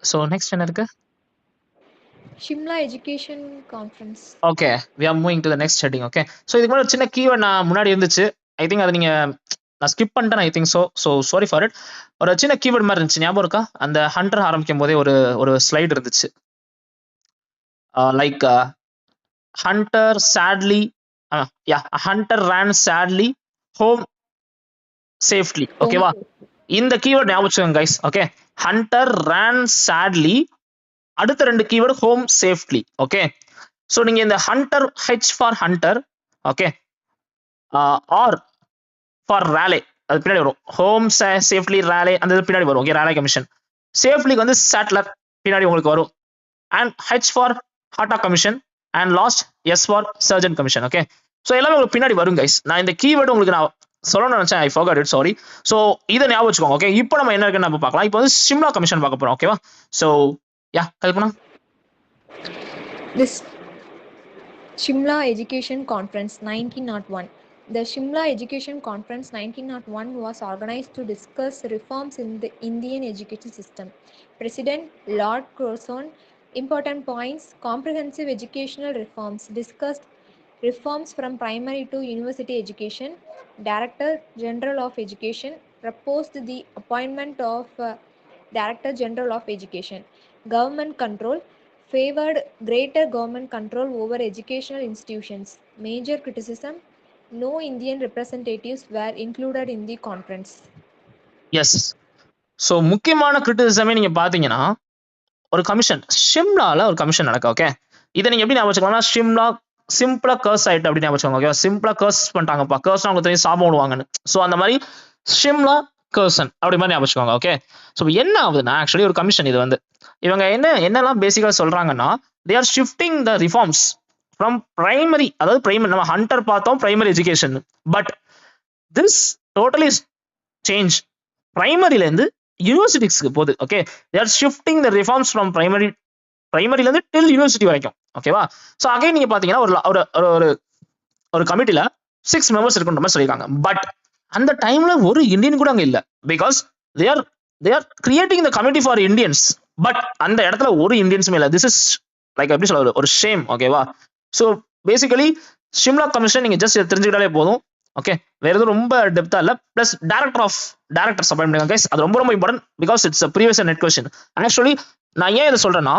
so next என்ன இருக்கு? Shimla Education Conference. Okay, we are moving to the next heading. Okay, so இதுக்கு முன்னாடி ஒரு சின்ன keyword நான் முன்னாடி இருந்துச்சு, I think அதை நீங்க நான் ஸ்கிப் பண்ணிட்டேன், I think so sorry for it. ஒரு சின்ன கீவேர்ட் மாதிரி இருந்துச்சு, ஞாபகம் இருக்கா? அந்த ஹண்டர் ஆரம்பிக்கும் போதே ஒரு ஸ்லைடு இருந்துச்சு, like Hunter sadly Hunter ran sadly home safely. ஓகேவா? இந்த கீவேர்ட் ஞாபகம் வச்சுக்கோங்க guys. Okay, Hunter ran sadly, அடுத்த 2 keyword home safely. Okay, so நீங்க இந்த Hunter, H for Hunter, okay, R for Raleigh, அது பின்னாடி வரும். ஹோம் சேஃப்லி ரேலே அந்த பின்னாடி வரும். Okay, Rayleigh commission. சேஃப்லிக்கு வந்து சாட்லர் பின்னாடி உங்களுக்கு வரும். அண்ட் ஹெச் ஃபார் ஹாட்டா commission and last S for Sargent commission. Okay, so எல்லாமே உங்களுக்கு பின்னாடி வரும் கைஸ். நான் இந்த கீவேர்டு உங்களுக்கு நான் சொல்லணும்னு நினைச்சேன், ஐ forgot it, சாரி. ஸோ இதை ஞாபகம் வச்சுக்கோங்க. ஓகே, இப்போ நம்ம என்ன இருக்குன்னு நம்ம பார்க்கலாம். இப்போ வந்து ஷிம்லா கமிஷன் பார்க்க போறோம். ஓகேவா? So yeah, Kalpana. This Shimla Education Conference 1901. The Shimla Education Conference 1901 was organized to discuss reforms in the Indian education system. President Lord Curzon. Important points: comprehensive educational reforms discussed, reforms from primary to university education. Director General of Education proposed the appointment of Director General of Education. Government control favored greater government control over educational institutions. Major criticism: no Indian representatives were included in the conference. Yes. So முக்கியமான கிரிட்டிசிசமே நீங்க பாத்தீங்கன்னா, ஒரு commission ஷிம்லால ஒரு commission நடக்கும். Okay, இதை நீங்க எப்படி ஞாபகம் வச்சுக்கலாம்னா, ஷிம்லா சிம்பிளா கர்ஸ் ஆயிட்டு அப்படின்னு ஞாபகம் வச்சுக்கோங்க. ஓகே, சிம்பிளா கர்ஸ் பண்ணிட்டாங்கப்பா, கர்ஸ் அவங்க தெரியும் சாபம் விடுவாங்கன்னு. ஸோ அந்த மாதிரி ஷிம்லா கர்சன் அப்படி மாதிரி ஞாபகம் வச்சுக்கோங்க. ஓகே, ஸோ என்ன ஆகுதுன்னா, ஆக்சுவலி ஒரு கமிஷன் இது வந்து இவங்க என்னெல்லாம் பேசிக்கா சொல்றாங்கன்னா, they are shifting the reforms from primary, அதாவது பிரைமரி நம்ம ஹண்டர் பார்த்தோம் primary education, but this totally change பிரைமரில இருந்து யூனிவர்சிட்டிஸ்க்கு போகுது. Okay, they are shifting the reforms from பிரைமரில இருந்து டில் யூனிவர்சிட்டி வரைக்கும். ஓகேவா? ஸோ அகைன் நீங்க பாத்தீங்கன்னா ஒரு கமிட்டில 6 மெம்பர்ஸ் இருக்குன்ற மாதிரி சொல்லியிருக்காங்க. பட் அந்த டைம்ல ஒரு இந்தியன் கூட அங்க இல்ல. Because they are creating the committee for Indians, but அந்த இடத்துல ஒரு இந்தியன்ஸுமே இல்லை. திஸ் இஸ் லைக் எப்படி சொல்றது, ஒரு ஷேம். ஓகேவா? ஸோ பேசிக்கலி ஷிம்லா கமிஷன் நீங்க ஜஸ்ட் தெரிஞ்சுக்கிட்டாலே போதும். ஓகே, வேற எதுவும் ரொம்ப டெப்தா இல்ல. பிளஸ் டைரக்டர்ஸ் அப்பாயிண்ட் பண்ணுங்க கைஸ், அது ரொம்ப ரொம்ப important. Because it's previous net question. Actually நான் ஏன் இதை சொல்றேன்னா,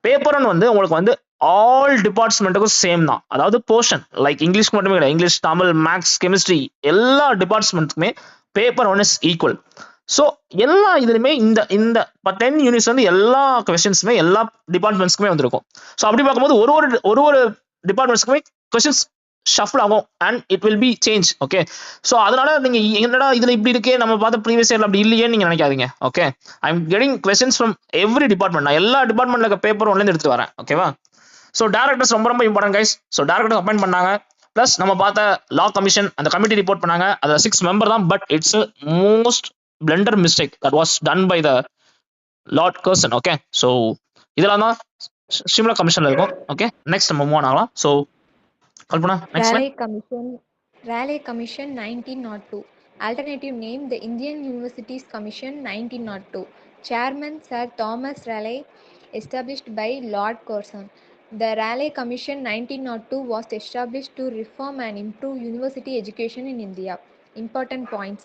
பேப்பர்னு வந்து உங்களுக்கு வந்து ஆல் டிபார்ட்மெண்ட்டுக்கும் சேம் தான். அதாவது போர்ஷன் லைக் இங்கிலீஷ்க்கு மட்டுமே கிடையாது, இங்கிலீஷ், தமிழ், மேக்ஸ், கெமிஸ்ட்ரி எல்லா டிபார்ட்மெண்ட்டுக்குமே பேப்பர் 1 இஸ் ஈக்குவல். ஸோ எல்லா இதுலையுமே இந்த 10 யூனிட்ஸ் வந்து எல்லா கொஸ்டின்ஸுமே எல்லா டிபார்ட்மெண்ட்ஸ்க்குமே வந்திருக்கும். ஸோ அப்படி பார்க்கும்போது ஒரு டிபார்ட்மெண்ட்ஸ்க்குமே கொஸ்டின்ஸ் ஷஃபிள் ஆகும் and it will be change. Okay, so அதனால நீங்க என்னடா இதுல இப்படி இருக்கே, நம்ம பார்த்த ப்ரீவியஸ் இயர்ல அப்படி இல்லையேன்னு நீங்க நினைக்காதீங்க. Okay, I am getting questions from every department. நான் எல்லா டிபார்ட்மெண்ட்ல இருக்க பேப்பர் 1ல இருந்து எடுத்து வரேன். ஓகேவா? ஸோ டேரக்டர்ஸ் ரொம்ப ரொம்ப important guys. So director appoint பண்ணாங்க. பிளஸ் நம்ம பார்த்த லா கமிஷன் அந்த கமிட்டி ரிப்போர்ட் பண்ணாங்க. அதுல 6 மெம்பர் தான், but it's most blunder mistake that was done by the Lord Curzon. Okay, so இதெல்லாம் தான் ஷிம்லா கமிஷன்ல இருக்கும். ஓகே, நெக்ஸ்ட் நம்ம மூவ் ஆகலாம். So Kalpana, next Raleigh Commission 1902. Alternative name: the Indian Universities Commission 1902. Chairman Sir Thomas Raleigh. Established by Lord Curzon. The Raleigh Commission 1902 was established to reform and improve university education in India. Important points: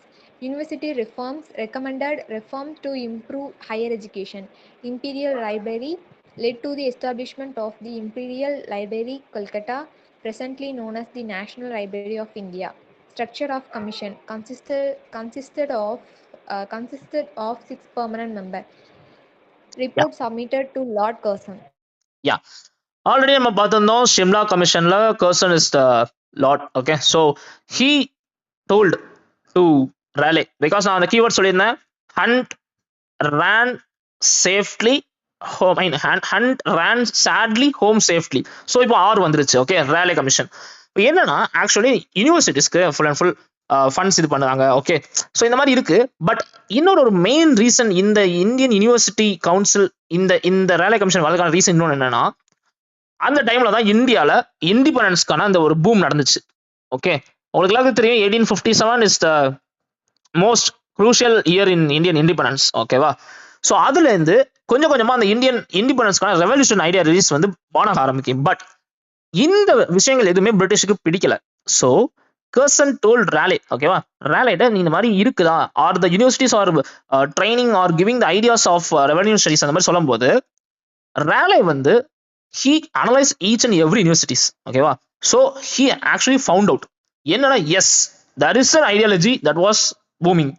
university reforms. Recommended reforms to improve higher education. Imperial Library led to the establishment of the Imperial Library, Kolkata, presently known as the National Library of India. Structure of commission consisted of 6 permanent members. Report submitted to Lord Curzon. Yeah, already நம்ம பார்த்திருந்தோம் ஷிம்லா கமிஷன்ல Curzon is the lord. Okay, so he told to Raleigh, because நான் அந்த keyword சொல்லியிருந்தேன், hunt ran safely home, hunt ran sadly home safely. So இப்போ 6 வந்துருச்சு. Okay, Raleigh commission என்னன்னா, actually யூனிவர்சிட்டிஸ்க்கு ஃபுல் அண்ட் ஃபுல் ஃபண்ட்ஸ் இது பண்ணுறாங்க. ஓகே, ஸோ இந்த மாதிரி இருக்கு. பட் இன்னொரு மெயின் ரீசன் இந்த இந்தியன் யூனிவர்சிட்டி கவுன்சில் இந்த ராலே கமிஷன் வரதுக்கான ரீசன் இன்னொன்று என்னன்னா, அந்த டைம்ல தான் இந்தியால இண்டிபெண்டன்ஸ்க்கான அந்த ஒரு பூம் நடந்துச்சு. ஓகே, உங்களுக்கு எல்லாருக்கும் தெரியும் 1857 is the most crucial year in Indian independence. ஓகேவா? ஸோ அதுல இருந்து கொஞ்சம் கொஞ்சமா அந்த இந்தியன் இண்டிபெண்டன்ஸ்க்கான ரெவல்யூஷன் ஐடியா ரிலீஸ் வந்து பானக ஆரம்பிக்கும். பட் இந்த விஷயங்கள் எதுவுமே பிரிட்டிஷுக்கு பிடிக்கல. ஸோ கர்சன் டோல்ட் ராலே, ஓகேவா, ராலேட்ட நீ இந்த மாதிரி இருக்குதா, or the universities or training or giving the ideas of revolution studies அந்த மாதிரி சொல்லும் போது ராலே வந்து he analyzed each and every universities. ஓகேவா? so he actually found out என்னன்னா, yes, there is an ideology that was booming.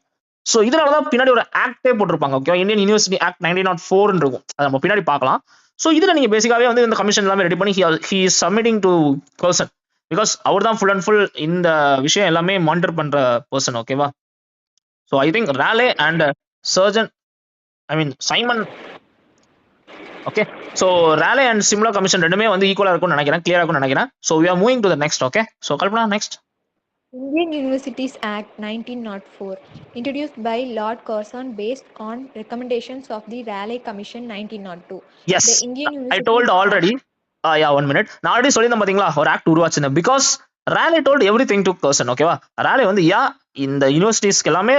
so இதனால தான் பின்னாடி ஒரு ஆக்டே போட்டிருப்பாங்க. ஓகேவா? இந்தியன் யூனிவர்சிட்டி ஆக்ட் 1904 இருக்கும், அதை நம்ம பின்னாடி பார்க்கலாம். ஸோ இதுல நீங்க பேசிக்காவே வந்து இந்த கமிஷன் எல்லாமே ரெடி பண்ணி he is submitting to Curzon, because அவர் தான் ஃபுல் அண்ட் ஃபுல் இந்த விஷயம் எல்லாமே மானிட்டர் பண்ற பர்சன். ஓகேவா? So I think Raleigh and Simon. Okay, so Raleigh and Shimla commission ரெண்டுமே வந்து ஈக்குவலா இருக்கும்னு நினைக்கிறேன், கிளியரா இருக்கும்னு நினைக்கிறேன். So we are moving to the next. Okay, so Kalpana, next. Indian Universities Act 1904, introduced by Lord Curzon based on recommendations of the Raleigh Commission 1902. Yes, The Indian I told Universities already. Yeah, 1 minute. நான் already சொல்லியிருந்தேன் பாத்தீங்களா, ஒரு act உருவாச்சுன்னு. Because Raleigh told everything to person. ஓகேவா, Raleigh வந்து இந்த யூனிவர்சிட்டிஸ்க்கு எல்லாமே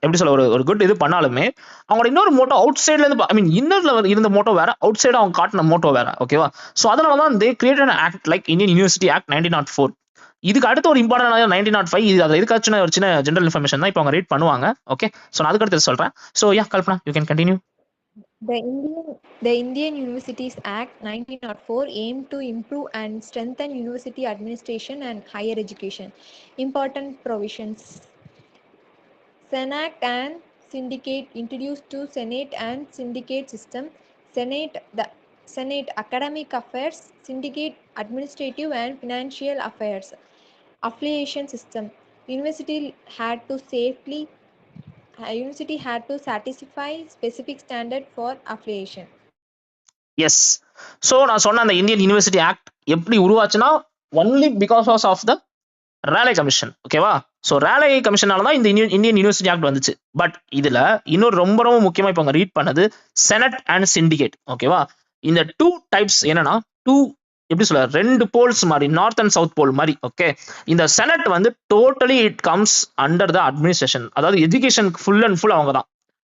எப்படி சொல்ல ஒரு குட் இது பண்ணாலுமே அவங்களோட இன்னொரு மோட்டோ அவுட் சைட்ல இருந்து ஐ மீன் இன்னர்ல இருந்த மோட்டோ வேற, அவுட் சைடு அவங்க காட்டின மோட்டோ வேற. ஓகேவா, ஸோ அதனால தான் they created act like Indian university act 1904. இதுக்கு அடுத்து ஒரு இம்பார்ட்டன் 1905. இது அதில் இருக்காச்சுன்னா ஒரு சின்ன ஜென்ரல் இன்ஃபர்மேஷன் தான் இப்போ அவங்க ரீட் பண்ணுவாங்க. ஓகே, ஸோ நான் அதுக்கு அடுத்து சொல்றேன். So yeah Kalpana, you can continue. The Indian Universities Act 1904 aimed to improve and strengthen university administration and higher education. Important provisions. Senate and Syndicate introduced to Senate and Syndicate system. The Senate Academic Affairs, Syndicate Administrative and Financial Affairs. Affiliation system. University had to satisfy specific standard for affiliation. Yes, so நான் சொன்ன அந்த Indian university act எப்படி உருவாச்சுன்னா only because of the Raleigh commission. ஓகேவா, so Raleigh கமிஷனால தான் இந்த Indian university act வந்துச்சு. பட் இதுல இன்னொரு ரொம்ப ரொம்ப முக்கியமா இப்போ ரீட் பண்ணது செனட் அண்ட் சிண்டிகேட். ஓகேவா, இந்த 2 டைப்ஸ் என்னன்னா 2 எப்படி சொல்ல 2 போல்ஸ் மாதிரி, நார்த் அண்ட் சவுத் போல் மாதிரி. ஓகே, இந்த செனட் வந்து totally it comes under the administration, அதாவது எஜுகேஷன் ஃபுல் அண்ட் ஃபுல் அவங்க தான்.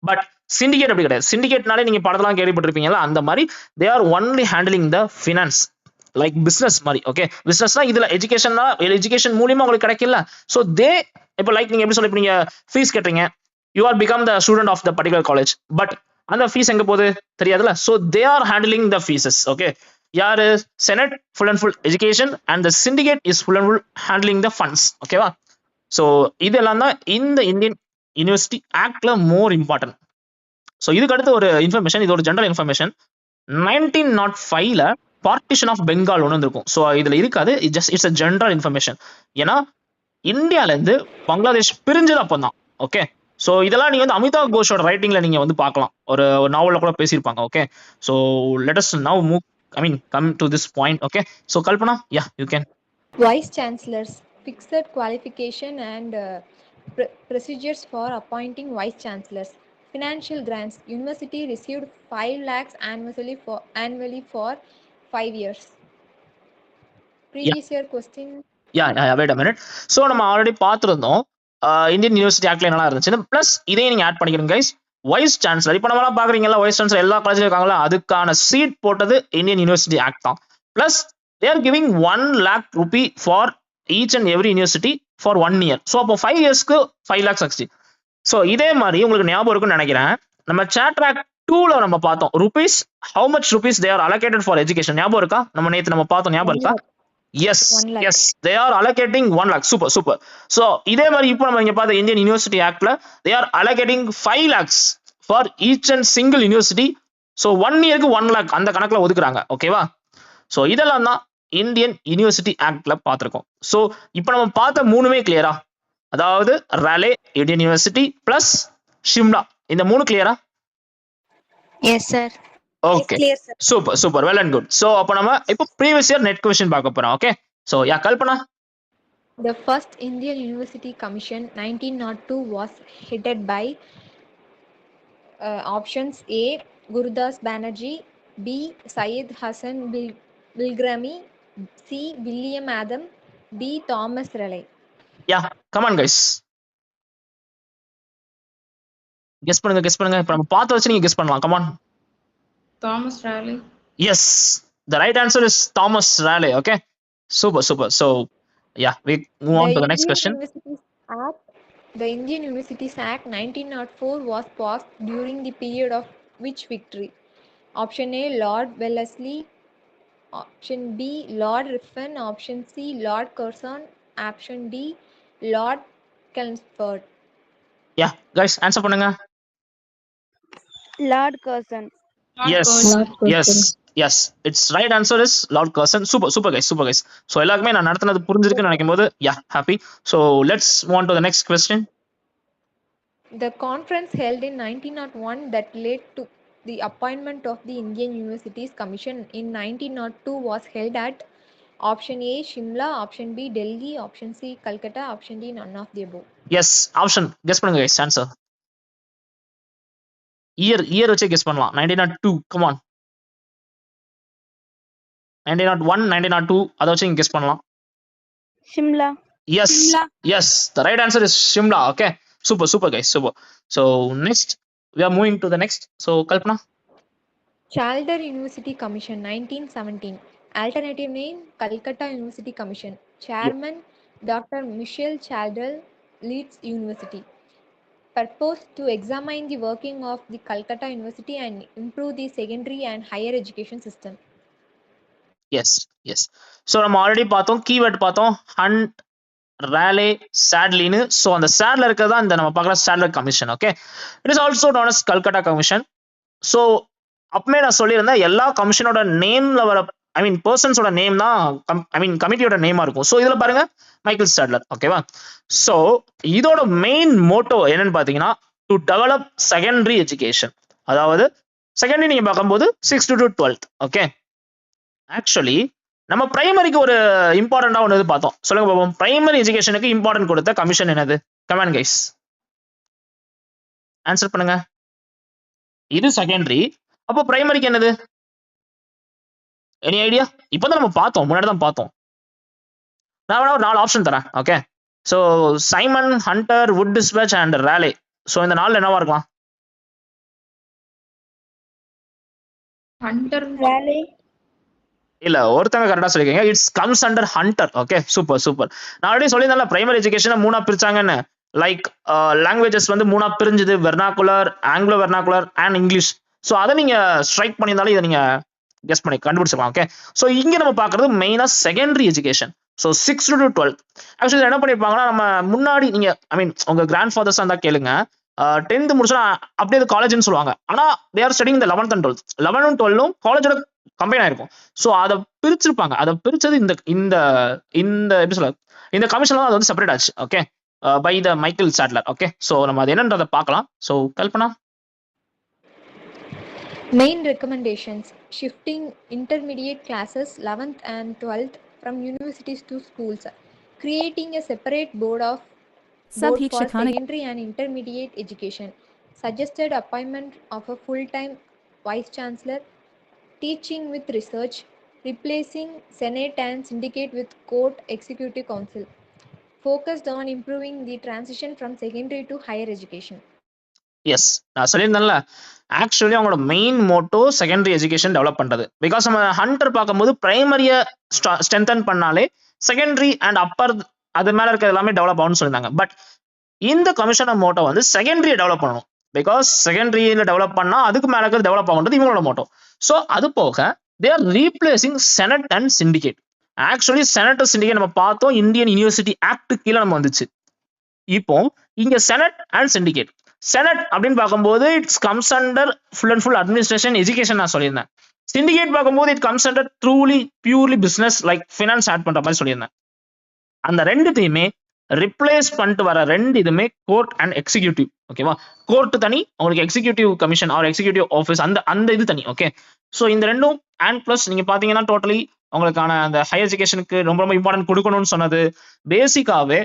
பட் சிண்டிகேட் அப்படி கிடையாது. சிண்டிகேட்னாலே நீங்க படத்தெல்லாம் கேள்விப்பட்டிருப்பீங்களா, அந்த மாதிரி they are only handling the finance like business மாதிரி. ஓகே, பிசினஸ்னா இதுல எஜுகேஷன் மூலியமா உங்களுக்கு கிடைக்கல. ஸோ தே இப்போ லைக் நீங்க எப்படி சொல்ல, நீங்க ஃபீஸ் கேட்டீங்க, you are become the student of the particular college, but அந்த ஃபீஸ் எங்க போகுது தெரியாதுல்ல. So they are handling the fees. Okay, யாரு senate full and full education and the syndicate is full and full handling the funds. ஓகேவா, so இதெல்லாம் தான் இந்த Indian university ஆக்ட்ல மோர் இம்பார்ட்டன்ட். ஸோ இதுக்கு அடுத்து ஒரு இன்ஃபர்மேஷன், இது ஒரு ஜெனரல் இன்ஃபர்மேஷன். 1905ல பார்ட்டிஷன் ஆஃப் பெங்கால் ஒன்று இருக்கும். ஸோ இதுல இருக்காது, இட்ஸ் அ ஜெனரல் இன்ஃபர்மேஷன். ஏன்னா இந்தியால இருந்து பங்களாதேஷ் பிரிஞ்சது அப்பதான். ஓகே, ஸோ இதெல்லாம் நீங்க வந்து அமிதாப் கோஷோட ரைட்டிங்ல நீங்க வந்து பார்க்கலாம், ஒரு நாவல்ல கூட பேசியிருப்பாங்க. Okay, so let us now move come to this point. Okay, so Kalpana, yeah you can. Vice Chancellors, fixed qualification and procedures for appointing Vice Chancellors. Financial grants, university received 5 lakhs annually for 5 years. Previous year question. Yeah wait a minute. So நம்ம already பார்த்துருந்தோம் Indian university ஆக்ட்ல என்னெல்லாம் இருந்துச்சுன்னு. Plus இதையும் நீங்க add பண்ணிக்கிறீங்க guys. Vice chancellor, இப்போ நம்மளாம் பாக்குறீங்களா, வைஸ் சான்சலர் எல்லா காலேஜ்ல இருக்காங்களா, அதுக்கான சீட் போட்டது இந்தியன் யூனிவர்சிட்டி ஆக்ட் தான். Plus they are giving 1 lakh rupee for each and every university for 1 year. So அப்போ 5 இயர்ஸ்க்கு 5 lakhs ஆச்சு. ஸோ இதே மாதிரி உங்களுக்கு ஞாபகம் இருக்குன்னு நினைக்கிறேன், நம்ம சாட் ஆக்ட் 2ல நம்ம பார்த்தோம் rupees, how much rupees they are allocated for education. ஞாபகம் இருக்கா, நம்ம நேத்து நம்ம பார்த்தோம், ஞாபகம் இருக்கா? Yes 1 lakh. Yes, they are allocating 1 lakh. Super super. So இதே மாதிரி இப்போ நம்ம இங்க பார்த்த இந்தியன் யூனிவர்சிட்டி ஆக்ட்ல they are allocating 5 lakhs for each and single university. So 1 இயருக்கு 1 lakh அந்த கணக்குல ஒதுக்குறாங்க. ஓகேவா, ஸோ இதெல்லாம் தான் இந்தியன் யூனிவர்சிட்டி ஆக்ட்ல பார்த்திருக்கோம். ஸோ இப்போ நம்ம பார்த்த 3மே கிளியரா, அதாவது Rayleigh, Indian university plus Shimla, இந்த 3 கிளியரா? Yes, sir. Okay, clear, sir. Super super, well and good. So அப்போ நம்ம இப்போ ப்ரீவியஸ் இயர் நெட் கொஸ்டின் பார்க்க போறோம். Okay, so yeah Kalpana. The first Indian University Commission 1902 was headed by options A. Gurudas Banerjee, B. Syed Hassan Bilgrami, C. William Adam, D. Thomas Raleigh. Yeah come on guys, guess பண்ணுங்க. இப்போ நம்ம பார்த்து வச்சு நீங்க guess பண்ணலாம். Come on. Thomas Raleigh. Yes, the right answer is Thomas Raleigh. Okay, super. So yeah, we move on to the next question. The Indian Universities Act 1904 was passed during the period of which victory? Option A. Lord Wellesley, option B. Lord Ruthven, option C. Lord Curzon, option D. Lord Chelmsford. Yeah, guys, answer பண்ணுங்க. Lord Curzon. Yes, its right answer is Lord Curzon. Super guys. So எல்லாருக்குமே நான் நடத்துனது புரிஞ்சிருக்குன்னு நினைக்கும் போது happy. So let's move on to the next question. The conference held in 1901 that led to the appointment of the Indian Universities Commission in 1902 was held at Option A, Shimla. Option B, Delhi. Option C, Calcutta. Option D, none of the above. Yes option guess பண்ணுங்க guys answer. Year வச்சே guess பண்ணலாம். 1902 come on. 1901 1902 அதை வச்சு நீங்க guess பண்ணலாம். Shimla. Yes, Shimla. yes, the right answer is Shimla. Okay, super guys, super. So next we are moving to the next. So Kalpana. Chalder University Commission 1917. Alternative name, Calcutta University Commission. Chairman, Dr. Michel Chalder, Leeds University. Purpose to examine the working of the Calcutta University and improve the secondary and higher education system. Yes. So நம்ம already பார்த்தோம், keyword பார்த்தோம், hunt, ராலே, சாட்லின்னு. So அந்த சாட்ல இருக்கிறது தான் இந்த நம்ம பார்க்குற Sadler commission. Okay, it is also known as Calcutta commission. So அப்பவே நான் சொல்லியிருந்தேன், எல்லா கமிஷனோட நேம்ல வர பர்சன்ஸோட நேம் தான் கமிட்டியோட நேமா இருக்கும். ஸோ இதுல பாருங்க மைக்கேல் சாட்லர். ஓகேவா? ஸோ இதோட மெயின் மோட்டோ என்னன்னு பார்த்தீங்கன்னா, டு டெவலப் செகண்டரி எஜுகேஷன். அதாவது செகண்டரி நீங்க பார்க்கும்போது 6th to 12th. Okay, actually நம்ம பிரைமரிக்கு ஒரு இம்பார்ட்டண்டா ஒன்று பார்த்தோம். சொல்லுங்க பாப்போம், பிரைமரி எஜுகேஷனுக்கு இம்பார்ட்டன்ட் கொடுத்த கமிஷன் என்னது? கமெண்ட் கைஸ், ஆன்சர் பண்ணுங்க. இது செகண்டரி, அப்போ பிரைமரிக்கு என்னது? Any idea? இப்போதான் நம்ம பார்த்தோம், முன்னாடி தான் பார்த்தோம். நான் வேணா ஒரு 4 ஆப்ஷன் தரேன். Okay, so Simon, Hunter, Wood dispatch and Raleigh. So இந்த 4 என்னவா இருக்கலாம்? Hunter. Raleigh. இல்ல, ஒருத்தங்க கரெக்டா சொல்லிருக்கீங்க. It's comes under Hunter. Okay, super. நான் ஆல்ரெடி சொல்லியிருந்தேன்ல, பிரைமரி எஜுகேஷனை 3ஆ பிரிச்சாங்கன்னு. லைக் லாங்குவேஜஸ் வந்து 3ஆ பிரிஞ்சுது, vernacular, Anglo vernacular and English. So அதை நீங்க ஸ்ட்ரைக் பண்ணியிருந்தாலும் இதை நீங்க கெஸ் பண்ணி கண்டுபிடிச்சிக்கலாம். ஓகே, ஸோ இங்க நம்ம பார்க்கறது மெயினா secondary education. So 6th to 12th. Actually என்ன பண்ணிருப்பாங்கன்னா, நம்ம முன்னாடி நீங்க உங்க கிராண்ட் ஃபாதர்ஸ் இருந்தா கேளுங்க, 10th முடிச்சா அப்படியே காலேஜ்னு சொல்லுவாங்க. ஆனா தே ஆர் ஸ்டடிங் இந்த 11th and 12th. 11th 12th காலேஜோட கம்பைன் ஆயிருக்கும். ஸோ அதை பிரிச்சிருப்பாங்க. அதை பிரிச்சது இந்த இந்த இந்த எப்படி சொல்ல, இந்த கமிஷன்ல அது வந்து செப்பரேட் ஆச்சு. Okay, by the Michael Sadler. Okay, so நம்ம அது என்னன்றதை பார்க்கலாம். So Kalpana. Main recommendations: shifting intermediate classes 11th and 12th from universities to schools, creating a separate board for secondary and intermediate education, suggested appointment of a full-time vice chancellor, teaching with research, replacing senate and syndicate with court executive council, focused on improving the transition from secondary to higher education. Yes, நான் சொல்லியிருந்தேன்ல, actually அவங்களோட main motto secondary education develop பண்றது. Because நம்ம Hunter பார்க்கும்போது பிரைமரியை strengthen பண்ணாலே secondary and upper அது மேல இருக்க எல்லாமே டெவலப் ஆகும்னு சொல்லியிருந்தாங்க. பட் இந்த கமிஷனோட மோட்டோ வந்து செகண்டரியை டெவலப் பண்ணணும். பிகாஸ் செகண்டரியில டெவலப் பண்ணா அதுக்கு மேல இருக்கிறது டெவலப் ஆகுன்றது இவங்களோட மோட்டோ. ஸோ அது போக they are replacing senate and syndicate. Actually senate syndicate நம்ம பார்த்தோம், இந்தியன் யூனிவர்சிட்டி ஆக்ட் கீழே நம்ம வந்துச்சு. இப்போ இங்க செனட் அண்ட் சிண்டிகேட். செனட் அப்படின்னு பார்க்கும்போது it's comes under full and full administration education நான் சொல்லியிருந்தேன். சிண்டிகேட் பார்க்கும்போது it comes under truly purely business like finance add பண்ற மாதிரி சொல்லியிருந்தேன். அந்த ரெண்டுத்தையுமே ரிப்ளேஸ் பண்ணிட்டு வர இதுமே கோர்ட் அண்ட் எக்ஸிக்யூட்டிவ். ஓகேவா? கோர்ட் தனி, உங்களுக்கு executive commission or executive office அந்த இது தனி. ஓகே, ஸோ இந்த ரெண்டும் அண்ட் பிளஸ் நீங்க பாத்தீங்கன்னா டோட்டலி உங்களுக்கான அந்த ஹையர் எஜுகேஷனுக்கு ரொம்ப ரொம்ப இம்பார்ட்டன்ட் கொடுக்கணும்னு சொன்னது பேசிக்காவே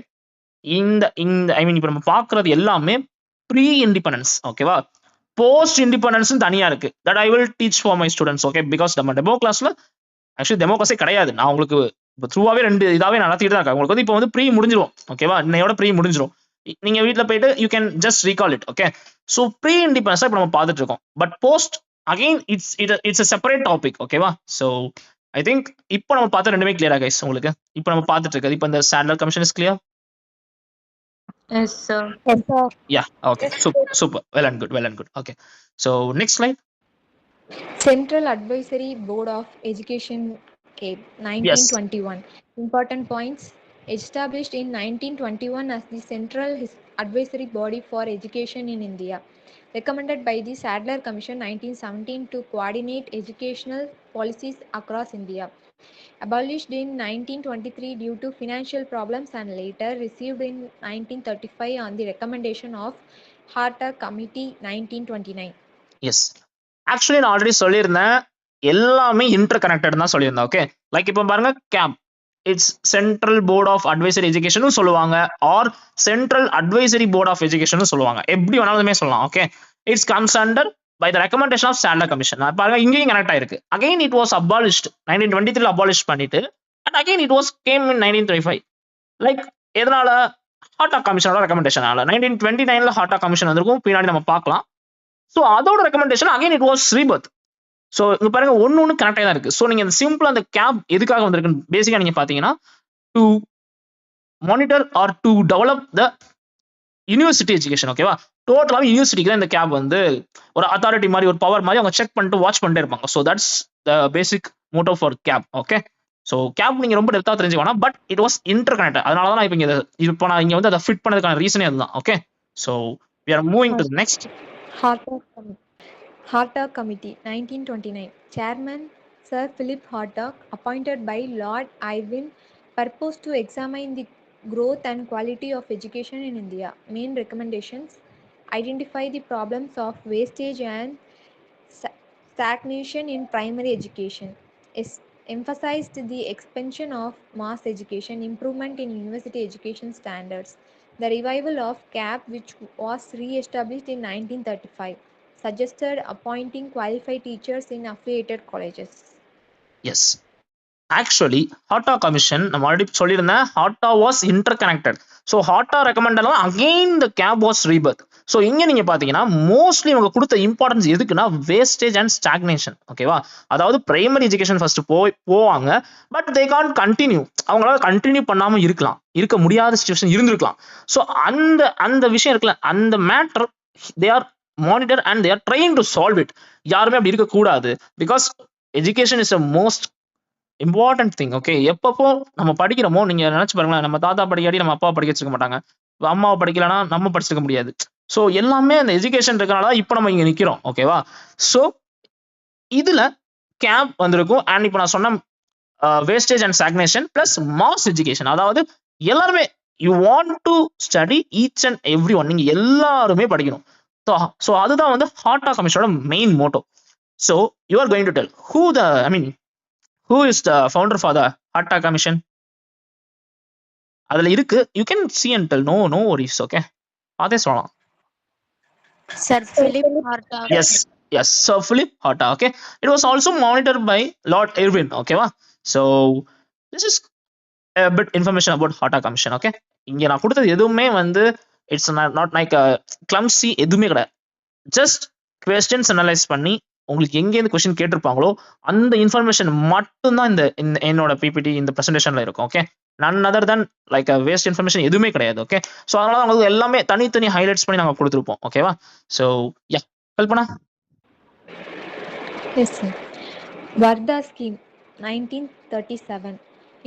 இந்த இப்போ நம்ம பார்க்கறது எல்லாமே ப்ரீ இண்டிபெண்டன்ஸ். ஓகேவா? போஸ்ட் இண்டிபெண்டன்ஸ் தனியா இருக்கு. That I will teach for my students. Okay, because நம்ம டெமோ கிளாஸ்ல ஆக்சுவலி டெமோக்ராசி கிடையாது. நான் உங்களுக்கு இப்போ த்ரூவாவே 2 இதாவே நடத்திட்டு தான் இருக்கேன். உங்களுக்கு வந்து இப்போ வந்து ப்ரீ முடிஞ்சிடும். ஓகேவா? இன்னையோட ப்ரீ முடிஞ்சிடும். நீங்க வீட்டில் போயிட்டு you can just recall it. Okay, so pre independence இப்போ நம்ம பார்த்துட்டு இருக்கோம். But post again it's a separate topic. ஓகேவா? ஸோ ஐ திங்க் இப்போ நம்ம பார்த்த ரெண்டுமே கிளியரா கைஸ் உங்களுக்கு? இப்போ நம்ம பார்த்துட்டு இருக்கிறது இப்போ இந்த Sadler commission is clear? Yes, sir. Yes, sir. Yeah, okay, super. Well and good. Okay, so next slide. Central Advisory Board of Education, CABE, 1921. Important points: established in 1921 as the central advisory body for education in India, recommended by the Sadler Commission 1917 to coordinate educational policies across India. Abolished in 1923 due to financial problems and later received in 1935 on the recommendation of Harter Committee 1929. Yes, actually நான் already சொல்லியிருந்தேன், எல்லாமே inter connected தான் சொல்லியிருந்தேன். Okay, like இப்போ பாருங்க, CABE it's central board of advisory education சொல்லுவாங்க, or central advisory board of education சொல்லுவாங்க. எப்படி வேணாலுமே சொல்லலாம். Okay, it's comes under by the recommendation of Standard Commission. பாருங்க இங்கேயும் கனெக்ட் ஆயிருக்கு. again it was abolished 1923 abolish பண்ணிட்டு and again it was came in 1935. Like எதனால? ஹார்டாக் கமிஷனோட ரெக்கமெண்டேஷனால 1929ல ஹார்டாக் கமிஷன் வந்திருக்கும், பின்னாடி நம்ம பார்க்கலாம். ஸோ அதோட recommendation again it was rebirth. So இங்க பாருங்க ஒன்னு கனெக்ட் ஆகி தான் இருக்கு. ஸோ நீங்க இந்த சிம்பிள் அந்த கேப் எதுக்காக வந்திருக்குன்னு பேசிக்கா நீங்க பாத்தீங்கன்னா to monitor or to develop the university education. ஓகேவா, டோட்டலாக யூனிவர்சிட்டிக்கு தான் இந்த கேப் வந்து ஒரு அத்தாரிட்டி மாதிரி ஒரு பவர் மாதிரி அவங்க செக் பண்ணிட்டு வாட்ச் பண்ணிட்டே இருப்பாங்க. So that's the basic motto for CABE. Okay, so CABE நீங்க ரொம்ப டெப்த்தாக தெரிஞ்சுக்கணும், but it was inter connect. அதனால தான் நான் இப்போ நான் இங்க வந்து அதை ஃபிட் பண்ணதுக்கான ரீசனே அதுதான். Okay, so we are moving to the next. Hartog Committee 1929. Chairman Sir Philip Hartog, appointed by Lord Irwin, purposed to examine the growth and quality of education in India. Main recommendations: identify the problems of wastage and stagnation in primary education. Emphasized the expansion of mass education, improvement in university education standards. The revival of CAP, which was re-established in 1935. Suggested appointing qualified teachers in affiliated colleges. Yes, actually Hartog commission நம்ம already சொல்லியிருந்தேன், Hartog was interconnected. So Hartog recommend again the gap was rebirth. So இங்க நீங்க பாத்தீங்கன்னா mostly அவங்க கொடுத்த importance எதுக்குன்னா wastage and stagnation. ஓகேவா, அதாவது பிரைமரி எஜுகேஷன் ஃபர்ஸ்ட் போவாங்க, பட் தே கான் கண்டினியூ. அவங்களால கண்டினியூ பண்ணாம இருக்க முடியாத சிச்சுவேஷன் இருந்திருக்கலாம். ஸோ அந்த விஷயம் இருக்குல்ல, அந்த matter they are monitor and they are trying to solve it. யாருமே அப்படி இருக்கக்கூடாது, because education is a most important thing. Okay, எப்பப்போ நம்ம படிக்கிறோமோ நீங்க நினைச்சு பாருங்களேன், நம்ம தாத்தா படிக்காடி நம்ம அப்பா படிக்க வச்சிருக்க மாட்டாங்க, அம்மாவை படிக்கலன்னா நம்ம படிச்சிருக்க முடியாது. ஸோ எல்லாமே அந்த எஜுகேஷன் இருக்கனால இப்போ நம்ம இங்க நிக்கிறோம். ஓகேவா, ஸோ இதுல கேப் வந்திருக்கும். அண்ட் இப்போ நான் சொன்ன wastage and stagnation plus mass education, அதாவது எல்லாருமே you want to study each and every one, நீங்க எல்லாருமே படிக்கணும். ஸோ அதுதான் வந்து ஹார்டா கமிஷனோட main motto. So you are going to tell who is the founder for the Hartog Commission? அதுல இருக்கு, you can see and tell. No worries. Okay, அதே சொல்லலாம். Sir Philip Hartog. Yes, Sir Philip Hartog. Okay, it was also monitored by Lord Irwin. Okay, so this is a bit information about Hartog Commission. Okay, இங்க நான் கொடுத்தது எதுவுமே வந்து it's not like a clumsy, எதுவுமே கிடையாது. just questions analyze பண்ணி உங்களுக்கு எங்கேருந்து கொஸ்டின் கேட்டிருப்பாங்களோ அந்த இன்ஃபர்மேஷன் மட்டும்தான் இந்த என்னோட பிபிடி இந்த பிரசன்டேஷன்ல இருக்கும். Okay, none other than like a waste information எதுவுமே கிடையாது. ஓகே, ஸோ அதனால உங்களுக்கு எல்லாமே தனித்தனி ஹைலைட்ஸ் பண்ணி நாங்கள் கொடுத்துருப்போம். ஓகேவா, ஸோ யா ஹெல்ப் பண்ணா. Yes, sir. Varda scheme 1937.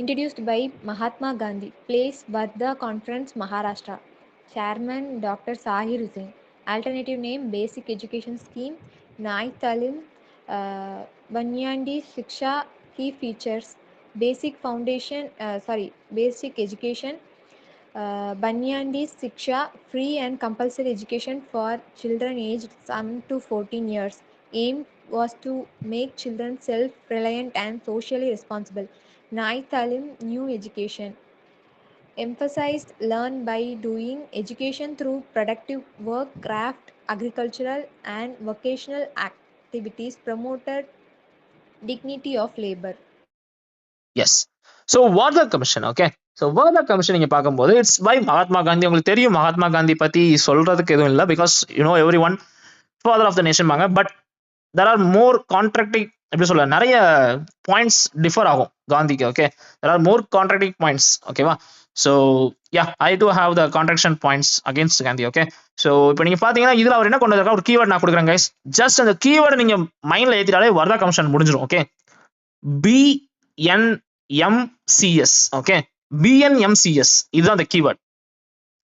Introduced by Mahatma Gandhi. Place Varda Conference, Maharashtra. Chairman Dr. Sahir Hussain. Alternative name Basic Education Scheme. Nai Talim, Banyandi Shiksha. Key features: basic education, Banyandi Shiksha, free and compulsory education for children aged 7 to 14 years. Aim was to make children self-reliant and socially responsible. Nai Talim, new education. Emphasized learn by doing, education through productive work, craft, agricultural and vocational activities, promoted dignity of labor. Yes, so Wardha commission. Okay, so Wardha commission நீங்க பார்க்கும்போது it's by Mahatma Gandhi. உங்களுக்கு தெரியும் மகாத்மா காந்தி பத்தி சொல்றதுக்கு எதுவும் இல்லை, because every one father of the nation வாங்க. But there are more contracting, எப்படி சொல்ல, நிறைய பாயிண்ட்ஸ் டிஃபர் ஆகும் காந்திக்கு. Okay, there are more contracting points. ஓகேவா, so yeah I do have the contraction points against Gandhi. Okay, so இப்போ நீங்க பாத்தீங்கன்னா இதுல அவர் என்ன கொண்டு வந்திருக்கா, ஒரு கீவேர்ட் நான் கொடுக்குறேன் கைஸ். ஜஸ்ட் அந்த கீவேர்டை நீங்க மைண்ட்ல ஏத்திட்டாலே வார்தா கமிஷன் முடிஞ்சிடும். Okay, BNMCS. ஓகே, BNMCS இதுதான் அந்த keyword.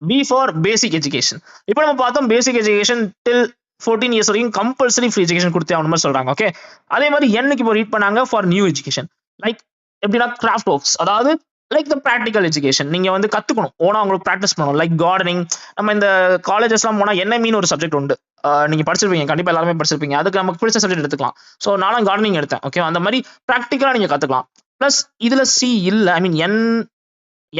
B for basic education. இப்போ நம்ம பார்த்தோம் பேசிக் எஜுகேஷன் டில் 14 இயர்ஸ் வரைக்கும் கம்பல்சரி ஃப்ரீ எஜுகேஷன் கொடுத்து அவன மாதிரி சொல்றாங்க. ஓகே, அதே மாதிரி என்னைக்கு இப்போ ரீட் பண்ணாங்க ஃபார் நியூ எஜுகேஷன், லைக் எப்படின்னா கிராஃப்ட் ஒர்க்ஸ், அதாவது லைக் த ப்ராக்டிகல் எஜுகேஷன். நீங்க வந்து கத்துக்கணும், ஓனா உங்களுக்கு ப்ராக்டிஸ் பண்ணணும். லைக் கார்டனிங், நம்ம இந்த காலேஜஸ்லாம் போனா NMEன்னு ஒரு சப்ஜெக்ட் உண்டு, நீங்க படிச்சிருப்பீங்க, கண்டிப்பா எல்லாருமே படிச்சிருப்பீங்க. அதுக்கு நமக்கு பிடிச்ச சப்ஜெக்ட் எடுத்துக்கலாம். ஸோ நானும் கார்டனிங் எடுத்தேன். ஓகே, அந்த மாதிரி ப்ராக்டிக்கலா நீங்க கத்துக்கலாம். பிளஸ் இதுல சி இல்ல, ஐ மீன்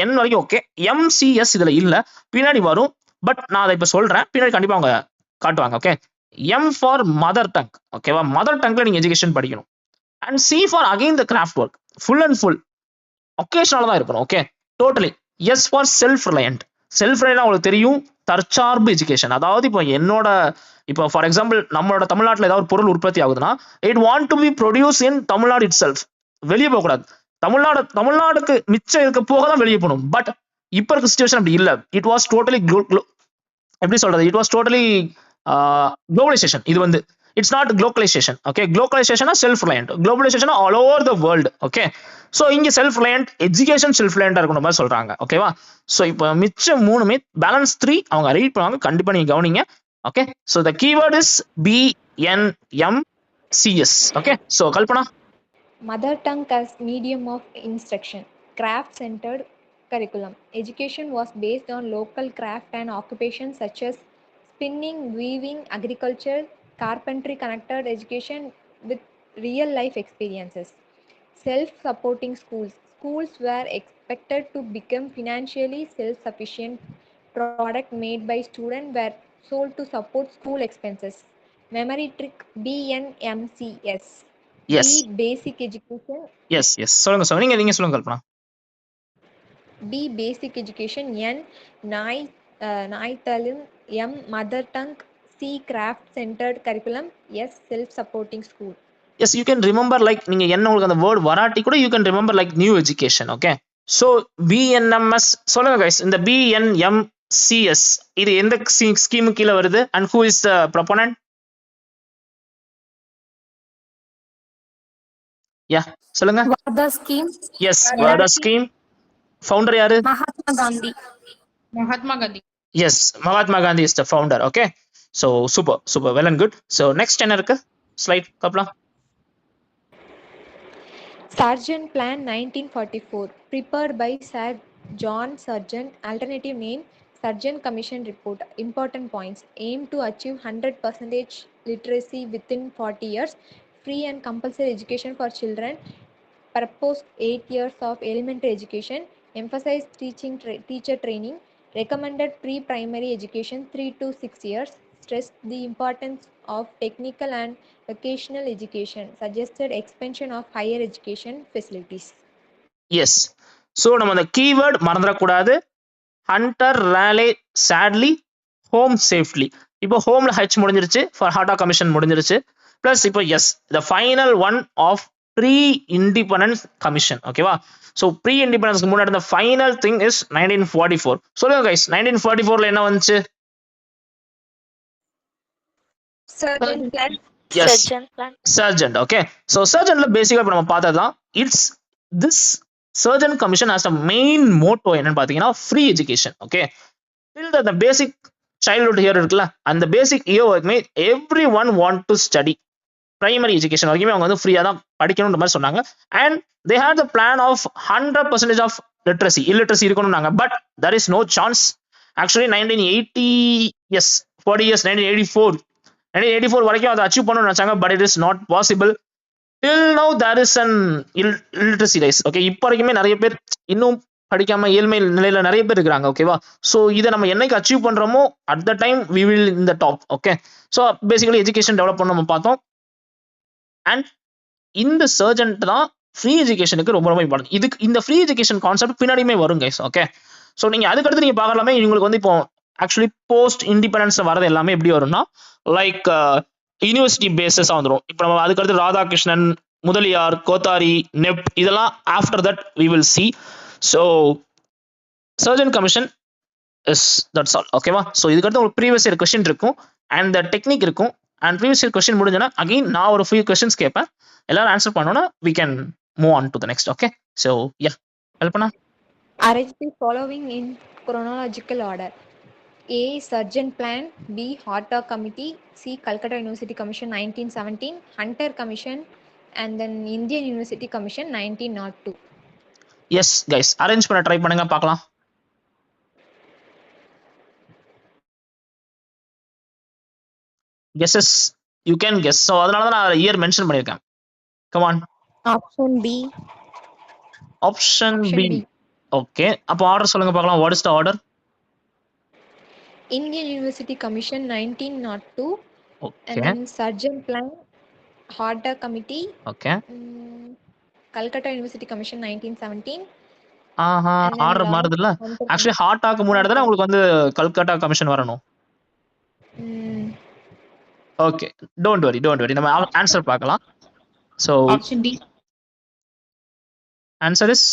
என் வரைக்கும் ஓகே, எம்சிஎஸ் இதுல இல்ல, பின்னாடி வரும். பட் நான் அதை இப்ப சொல்றேன், பின்னாடி கண்டிப்பா அவங்க காட்டுவாங்க. Okay, M for mother tongue. ஓகேவா, மதர் டங்ல நீங்க எஜுகேஷன் படிக்கணும். And C for again the craft work, full and full vocational தான் இருக்கணும். Okay, totally. S for self reliant. Self reliant உங்களுக்கு தெரியும், தற்சார்பு எஜுகேஷன். அதாவது இப்போ ஃபார் எக்ஸாம்பிள் நம்மளோட தமிழ்நாட்டில் ஏதாவது ஒரு பொருள் உற்பத்தி ஆகுதுன்னா, it want to be produce in Tamil Nadu it self. வெளியே போகக்கூடாது. தமிழ்நாடுக்கு மிச்சம் இருக்க போக தான் வெளியே போகணும். பட் இப்போ இருக்க சுச்சுவேஷன் அப்படி இல்லை. இட் வாஸ் டோட்டலி எப்படி சொல்றது, இட் வாஸ் டோட்டலி குளோபலைசேஷன். இது இட்ஸ் நாட் குளோபலைசேஷன். ஓகே, குளோபலைசேஷனா செல்ஃப் ரிலையன்ட், குளோபலைசேஷனா all over the world. Okay, so இங்க செல்ஃப் ரிலையன்ட், எஜுகேஷன் செல்ஃப் ரிலையன்டா இருக்கணும் மாதிரி சொல்றாங்க. ஓகேவா, ஸோ இப்போ மிச்சம் 3மே பேலன்ஸ் 3 அவங்க ரீட் பண்ணுவாங்க, கண்டிப்பா நீங்க கவனிங்க. Okay, so the keyword is BNMCS. Okay, so Kalpana. Mother tongue as medium of instruction. Craft-centered curriculum. Education was based on local craft and occupations such as spinning, weaving, agriculture, carpentry. Connected education with real-life experiences. Self-supporting schools. Schools were expected to become financially self-sufficient. Product made by students were sold to support school expenses. Memory trick BNMCS. Yes B basic education. Yes yes சொல்லுங்க நீங்க சொல்லுங்க Kalpana. B basic education. N Naithalim. M mother tongue. C craft centered curriculum. S self supporting school. Yes, you can remember like நீங்க என்ன உங்களுக்கு அந்த word வராட்டி கூட you can remember like new education. Okay, so BNMS சொல்லுங்க guys. இந்த BNMCS இது எந்த ஸ்கீமு கீழே வருது and who is the proponent? Yeah சொல்லுங்க. Vada scheme. Yes, Wardha scheme. Founder யாரு? Mahatma Gandhi. Mahatma Gandhi. Yes, Mahatma Gandhi is the founder. Okay, so super well and good. So next என்ன இருக்கு slide கப்லாம்? Sargent Plan 1944. Prepared by Sir John Sargent. Alternative name Sargent Commission Report. Important points. Aim to achieve 100% literacy within 40 years. Free and compulsory education for children. Proposed 8 years of elementary education. Emphasize teacher training. Recommended pre-primary education 3 to 6 years. Stressed the importance of technical and vocational education. Suggested expansion of higher education facilities. Yes, so நம்ம அந்த keyword மறந்துடக்கூடாது. Hunter Raleigh sadly home safely. இப்போ ஹோம்ல H முடிஞ்சிருச்சு, for ஹாட்டா commission முடிஞ்சிருச்சு. Plus இப்போ S the final one of pre independence commission. ஓகேவா, ஸோ ப்ரீ இண்டிபெண்டன்ஸ்க்கு முன்னாடி இந்த ஃபைனல் திங் இஸ் 1944. சொல்லுங்க கைஸ், 1944ல என்ன வந்துச்சு? Surgeon plan. Yes. Surgeon plan. Surgeon. Okay, so surgeonல பேசிக்கா இப்ப நம்ம பார்த்ததுதான். It's this surgeon commission has a main motto என்னன்னு பாத்தீங்கன்னா free education. Okay, till the basic childhood here இருக்குல்ல, அந்த பேசிக் இயர் வரைக்குமே every one want to study. Primary education வரைக்குமே அவங்க ஃப்ரீயா தான் படிக்கணும்ன்ற மாதிரி சொன்னாங்க. And they had the plan of 100% of literacy, illiteracy இருக்கணும்னாங்க. But there is no chance. Actually 1980 எஸ் 40 years 1984 வரைக்கும் அதை அச்சீவ் பண்ணணும்னு நினைச்சாங்க. But it is not possible. Till now there is an illiteracy rise. Okay, இப்போ வரைக்குமே நிறைய பேர் இன்னும் படிக்காம ஏழ்மை நிலையில நிறைய பேர் இருக்கிறாங்க. ஓகேவா, ஸோ இதை நம்ம என்னைக்கு அச்சீவ் பண்றோமோ at the time we will in the top. Okay, so basically education develop பண்ண நம்ம பார்த்தோம். அண்ட் இந்த சர்ஜன்ட் தான் ஃப்ரீ எஜுகேஷனுக்கு ரொம்ப இம்பார்ட்டன்ட். இதுக்கு இந்த ஃப்ரீ எஜுகேஷன் கான்செப்ட் பின்னாடியுமே வரும் கைஸ். ஓகே, ஸோ நீங்க அதுக்கடுத்து நீங்க பார்க்கலாமே, உங்களுக்கு இப்போ ஆக்சுவலி போஸ்ட் இண்டிபெண்டன்ஸ்ல வரது எல்லாமே எப்படி வரும்னா லைக் யூனிவர்சிட்டி பேசஸா வந்துடும். இப்போ நம்ம அதுக்கடுத்து ராதாகிருஷ்ணன், முதலியார், கோத்தாரி, நெப் இதெல்லாம் after that we will see. So surgeon commission is that's all. ஓகேவா, ஸோ இதுக்கடுத்து உங்களுக்கு ப்ரீவியஸ் இயர் கொஸ்டின் இருக்கும் அண்ட் த டெக்னிக் இருக்கும். அண்ட் ப்ரீவியஸ் இயர் கொஸ்டின் முடிஞ்சோன்னா அகைன் நான் ஒரு ஃபியூ கொஸ்டின்ஸ் கேட்பேன், எல்லாரும் ஆன்சர் பண்ணோன்னா we can move on to the next. Okay, so yeah, help பண்ணா. Arrange the following in chronological order. A. Sargent Plan. B. Hatta Committee. C. Calcutta University Commission 1917. Hunter Commission. And then Indian University Commission 1902. Yes guys, arrange பண்ண try பண்ணுங்க பார்க்கலாம். Guesses you can guess. So அதனால தான் நான் year mention பண்ணியிருக்கேன். Come on. Option B. Option Option B. B. Okay, அப்போ order சொல்லுங்க பார்க்கலாம். What is the order? Indian University Commission 1902, and okay then Surgeon Plan, Harda Committee, ஓகே. Calcutta University Commission 1917, aha, and then order Lord மாறுதுல்ல. Hunter actually ஹார்டாக்கு முன்னாடி தானே உங்களுக்கு வந்து கல்கட்டா கமிஷன் வரணும். Commission. ஓகே, டோன்ட் வரி நம்ம ஆன்சர் பார்க்கலாம். So Option D. Answer is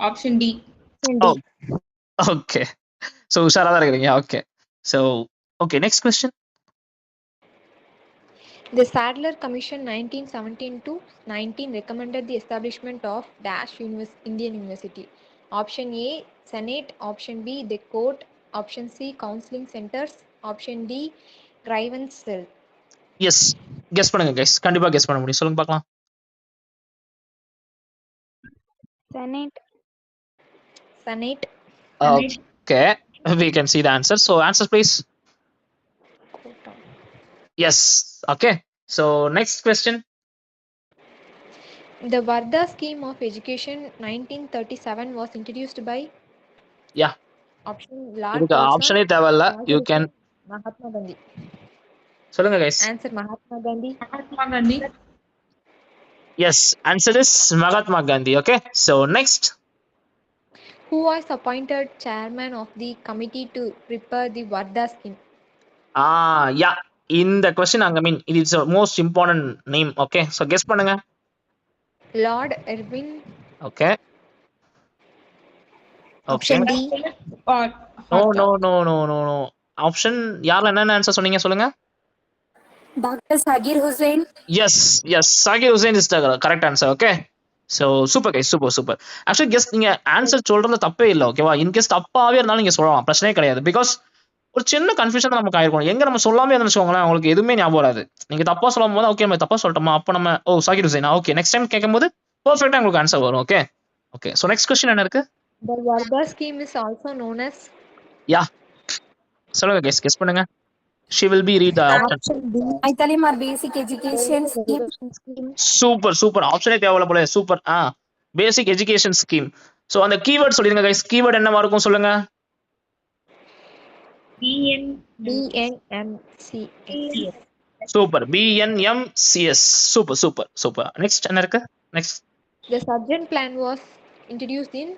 Option D. Oh okay. So உஷாராக தான் இருக்கிறீங்க. Okay, so okay, next question. The Sadler Commission 1917 to 19 recommended the establishment of Dash Indian University. Option A, Senate. Option B, the court. Option C, counseling centers. Option D, grievance cell. Yes, guess பண்ணுங்க guys. கண்டிப்பாக guess பண்ண முடியும். சொல்லுங்க பார்க்கலாம். Senate. Senate. Okay, we can see the answer. So answers please. Yes. Okay, so next question. The Varda scheme of education 1937 was introduced by Yeah, option Lord இதுக்கு Curzon, ஆப்ஷனே தேவையில்ல. You can Mahatma Gandhi. சொல்லுங்க guys. Answer Mahatma Gandhi. Mahatma Gandhi. Yes, answer is Mahatma Gandhi. Okay, so next. Who was appointed chairman of the committee to prepare the Varda scheme? Yeah, இந்த question அங்க மீன் it is a most important name. Okay, so guess பண்ணுங்க. Lord Irwin. Okay. Option D. Or No. Option யாரெல்லாம் என்னென்ன answer சொன்னீங்க சொல்லுங்க. Dr. Sagir Hussain. Yes, Sagir Hussain is the correct answer. Okay, so super guys, super. Actually guess நீங்க answer சொல்றதுல தப்பே இல்லை. ஓகேவா, இன்கேஸ் தப்பாவே இருந்தாலும் நீங்க சொல்லலாம், பிரச்சனையே கிடையாது. பிகாஸ் ஒரு சின்ன கன்ஃபியூஷன் தான் நமக்கு ஆயிருக்கும். எங்க நம்ம சொல்லாமே வச்சுக்கோங்களேன், உங்களுக்கு எதுவுமே ஞாபகம் வராது. நீங்க தப்பா சொல்லும் போது ஓகே நம்ம தப்பா சொல்லிட்டோமா, அப்போ நம்ம சாகிர் ஹுசைனா, ஓகே நெக்ஸ்ட் டைம் கேட்கும்போது பெர்ஃபெக்ட்டா உங்களுக்கு ஆன்சர் வரும். ஓகே, ஸோ நெக்ஸ்ட் கொஸ்டின் என்ன இருக்கு? The Varda scheme is also known as யா, சொல்லுங்க கெஸ் பண்ணுங்க. She will be read the option. Option B. Aitalimar Basic Education Scheme. Super. ஆப்ஷனே தேவையில்ல போல. சூப்பர். பேசிக் எஜுகேஷன் ஸ்கீம். ஸோ அந்த கீவேர்ட் சொல்லிருங்க கைஸ். கீவேர்ட் என்னவா இருக்கும் சொல்லுங்க. BNMCS. Super, BNMCS. Super. Next என்ன இருக்கு? Next. The Surgeon Plan was introduced in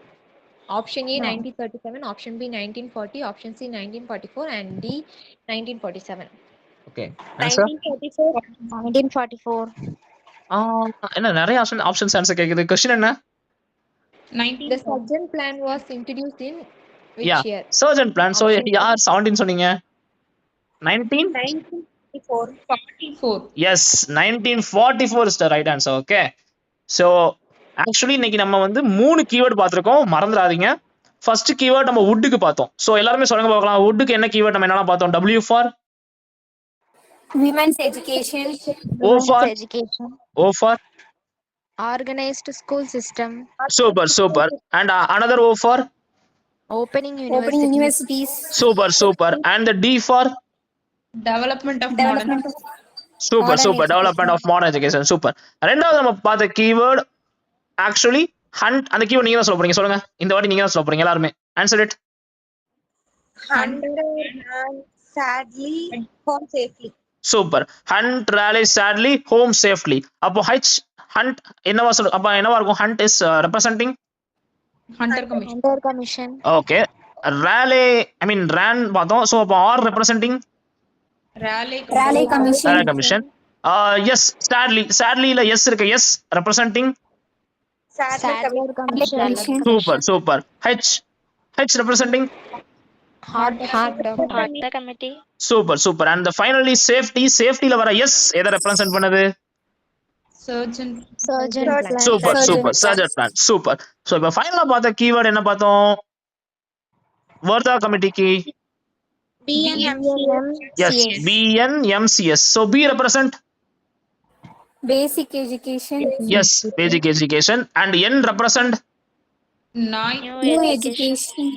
option A 1937, option B 1940, option C 1944, and D 1947. Okay, answer 1944. என்ன நிறைய ஆப்ஷன்ஸ் ஆன்சர் கேக்குது. क्वेश्चन என்ன? 19. The Surgeon Plan was introduced in which year? Surgeon plan. So யார் 17 சொன்னீங்க? 44. Yes, 1944 is the right answer. Okay, so actually இன்னைக்கு நம்ம வந்து 3 keyword பார்த்திருக்கோம், மறந்துடாதீங்க. ஃபர்ஸ்ட் கீவேர்ட் நம்ம வுட்க்கு பார்த்தோம். சோ எல்லாரும் சொல்லுங்க பார்க்கலாம், வுட்க்கு என்ன கீவேர்ட் நம்ம என்னலாம் பார்த்தோம்? W for Women's Education. O for Education. O for Organized school system. super, and another O for Opening Opening universities. universities. super, and the D for Development of Development modern. of super Modern development of modern education. Super. ரெண்டாவது நம்ம பார்த்த keyword actually hunt. அந்த keyword நீங்க தான் சொல்ல போறீங்க. சொல்லுங்க, இந்த வாட்டி நீங்க தான் சொல்ல போறீங்க எல்லாரும். Answer it. Hunter and sadly home safely. Super. Hunt Raleigh sadly home safely. அப்போ ஹச் ஹண்ட் என்னவா சொல்ல, அப்ப என்னவா இருக்கும்? Hunt is representing Hunter Commission. Hunter Commission. Okay. Raleigh ரேன் பார்த்தோம். சோ அப்போ R representing Raleigh Raleigh Commission. Raleigh commission. Yes, sadlyல எஸ் இருக்கு. S representing Sadler Commission. Super. H representing Harda Committee. Super. and the finally safetyல வர S எதை represent பண்ணுது? Surgeon. Surgeon Plan. Super. Surgeon plan. Super. So இப்போ ஃபைனலா பார்த்த keyword என்ன பார்த்தோம்? வர்தா கமிட்டிக்கு yes, BNMCS. so B represent Basic Education. yes, basic education, and N represent New Education.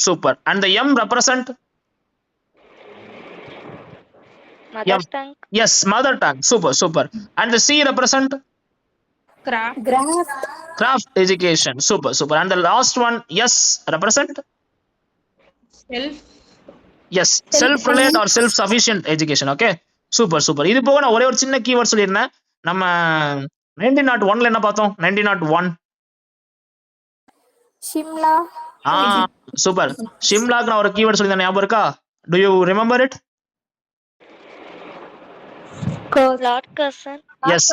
super, and the M represent Mother tongue. yes, mother tongue. Super, and the C represent Craft. Graph. Craft education. Super, super. And the last one, yes, represent? Self. Yes, self-reliant or self-sufficient education. Okay, super, super. இது போக நான் ஒரே ஒரு சின்ன keyword சொல்லியிருந்தேன். நம்ம 1901ல என்ன பார்த்தோம்? 1901. Shimla. சூப்பர். ஷிம்லாக்கு நான் ஒரு கீவேர்ட் சொல்லியிருந்தேன், ஞாபகம் இருக்கா? Do you remember it? Lord Curzon. Yes,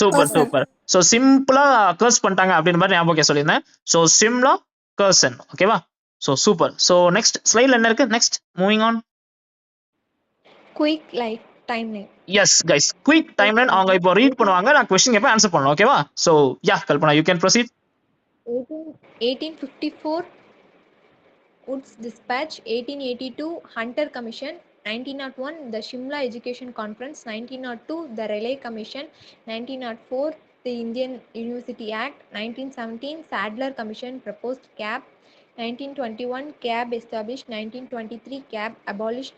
super, super. So சிம்பிளா கர்ஸ் பண்ணிட்டாங்க அப்படின்ற மாதிரி ஞாபகம் சொல்லியிருந்தேன். So Simla Curzon. ஓகேவா? So super. ஸோ நெக்ஸ்ட் ஸ்லைட்ல என்ன இருக்கு? Next moving on. Quick like timeline. Yes guys, quick timeline அவங்க இப்போ ரீட் பண்ணுவாங்க, நான் கொஸ்டின் கேட்பேன், ஆன்சர் பண்ணணும். ஓகேவா? So yeah Kalpana, you can proceed. 1854 Woods Dispatch, 1882 Hunter Commission, 1901 the Shimla Education Conference, 1902 the Raleigh Commission, 1904 the Indian University Act, 1917 Sadler Commission proposed CAB, 1921 CAB established, 1923 CAB abolished,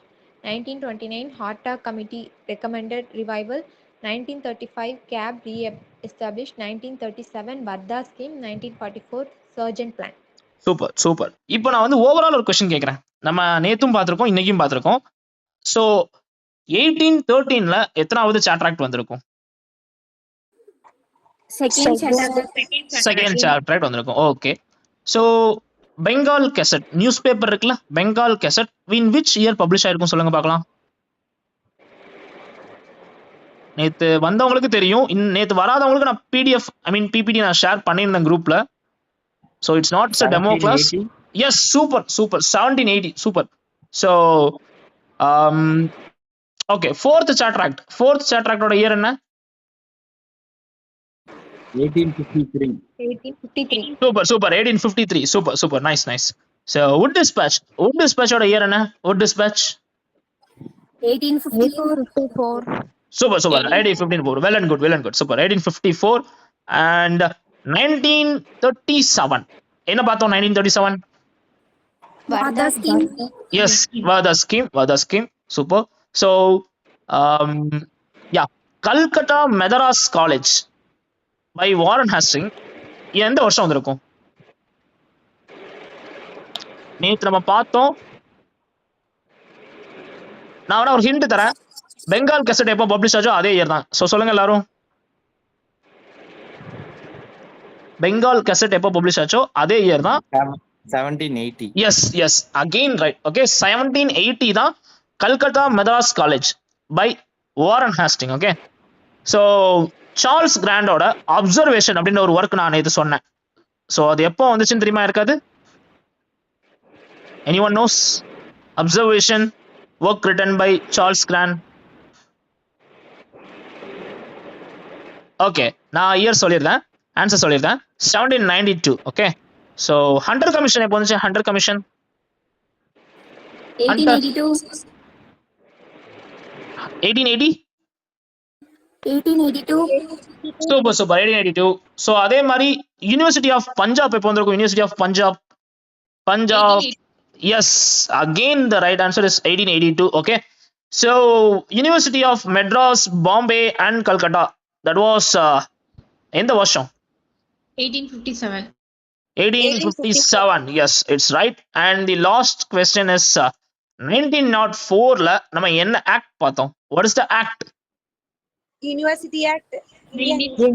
1929 Hatta Committee recommended revival, 1935 CAB re-established, 1937 Varda scheme, 1944 Surgeon plan. Super, super. இப்போ நான் வந்து overall ஒரு question கேட்குறேன். நம்ம நேத்தும் பார்த்துருக்கோம், இன்னைக்கும் பார்த்துருக்கோம். So 1813ல எத்தனாவது சார்ட்டர் ஆக்ட் வந்திருக்கும்? Second chapter. Second charter act வந்திருக்கும். Okay. So Bengal gazette news paper இருக்குல்ல, Bengal gazette in which year publish ஆயிருக்கும் சொல்லுங்க பார்க்கலாம். நேத்து வந்தவங்களுக்கு தெரியும், நேத்து வராதவங்களுக்கு நான் பிடிஎஃப் பிபிடி நான் ஷேர் பண்ணியிருந்தேன் குரூப்ல. So it's not a demo class. Yes, super, super. 1780, super. So okay, fourth charter act oda year enna? 1853. Super, super. 1853, super, super. Nice, nice. So Wood Dispatch oda year enna? Wood Dispatch 1854. super, super. 1854, well and good, super. 1854 and 1937 என்ன பார்த்தோம்? 1937 Varda scheme. yes, Varda scheme, super. So yeah, Calcutta Madras College by Warren Hastings எந்த வருஷம் வந்திருக்கும்? நேத்து நம்ம பார்த்தோம். நான் வேணா ஒரு ஹிண்ட் தரேன். பெங்கால் கெசட் எப்போ பப்ளிஷ் ஆச்சோ அதே இயர் தான். ஸோ சொல்லுங்க எல்லாரும். பெங்கால் கெசட் எப்போ பப்ளிஷ் ஆச்சோ அதே இயர் தான். 1780. S again right. ஓகே, 1780 தான் Calcutta Madras college by Warren Hasting. Okay, so Charles கிராண்டோட அப்சர்வேஷன் அப்படின்ற ஒரு ஒர்க் நான் இது சொன்னேன். ஸோ அது எப்போ வந்துச்சுன்னு தெரியுமா? இருக்காது. Anyone knows? Observation work written by Charles Grant. Okay, நான் இயர் சொல்லியிருந்தேன், ஆன்சர் சொல்லியிருந்தேன். 1792. ஓகே, ஸோ ஹண்டர் கமிஷன் எப்போ வந்துச்சு? Hunter commission 1882. 1880. 1882. Super, super. 1882. So அதே மாதிரி யூனிவர்சிட்டி ஆஃப் பஞ்சாப் எப்போ வந்திருக்கும்? University of Punjab yes, again the right answer is 1882. Okay, so university of Madras, Bombay and Calcutta, that was எந்த வருஷம்? 1857. 1857. Yes, it's right. And the last question is 1904ல நம்ம என்ன ஆக்ட் பார்த்தோம்? What is the act? University Act. Indian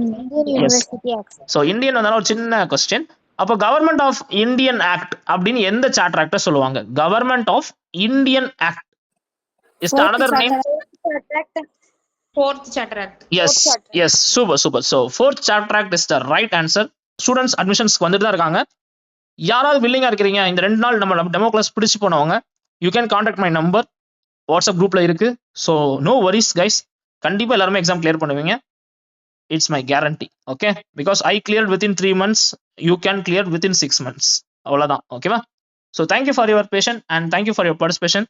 University Act. So Indian வந்தாலும் ஒரு சின்ன question. அப்போ government of Indian act அப்படின்னு எந்த சார்ட்டர் ஆக்ட சொல்லுவாங்க? Government of Indian act is the another name? Fourth Charter Act. Yes, super, super. So fourth charter act is the right answer. Students அட்மிஷன்ஸ்க்கு வந்துட்டு தான் இருக்காங்க. யாராவது வில்லிங்கா இருக்கிறீங்க, இந்த 2 நாள் நம்ம டெமோ கிளாஸ் பிடிச்சு போனவங்க, you can contact my number, WhatsApp குரூப்ல இருக்கு. ஸோ நோ வரிஸ் கைஸ், கண்டிப்பா எல்லாருமே எக்ஸாம் கிளியர் பண்ணுவீங்க. It's my guarantee. Okay, because I clear within 3 months, you can clear within 6 months. அவ்வளோதான். ஓகேவா? So thank you for your passion and thank you for your participation.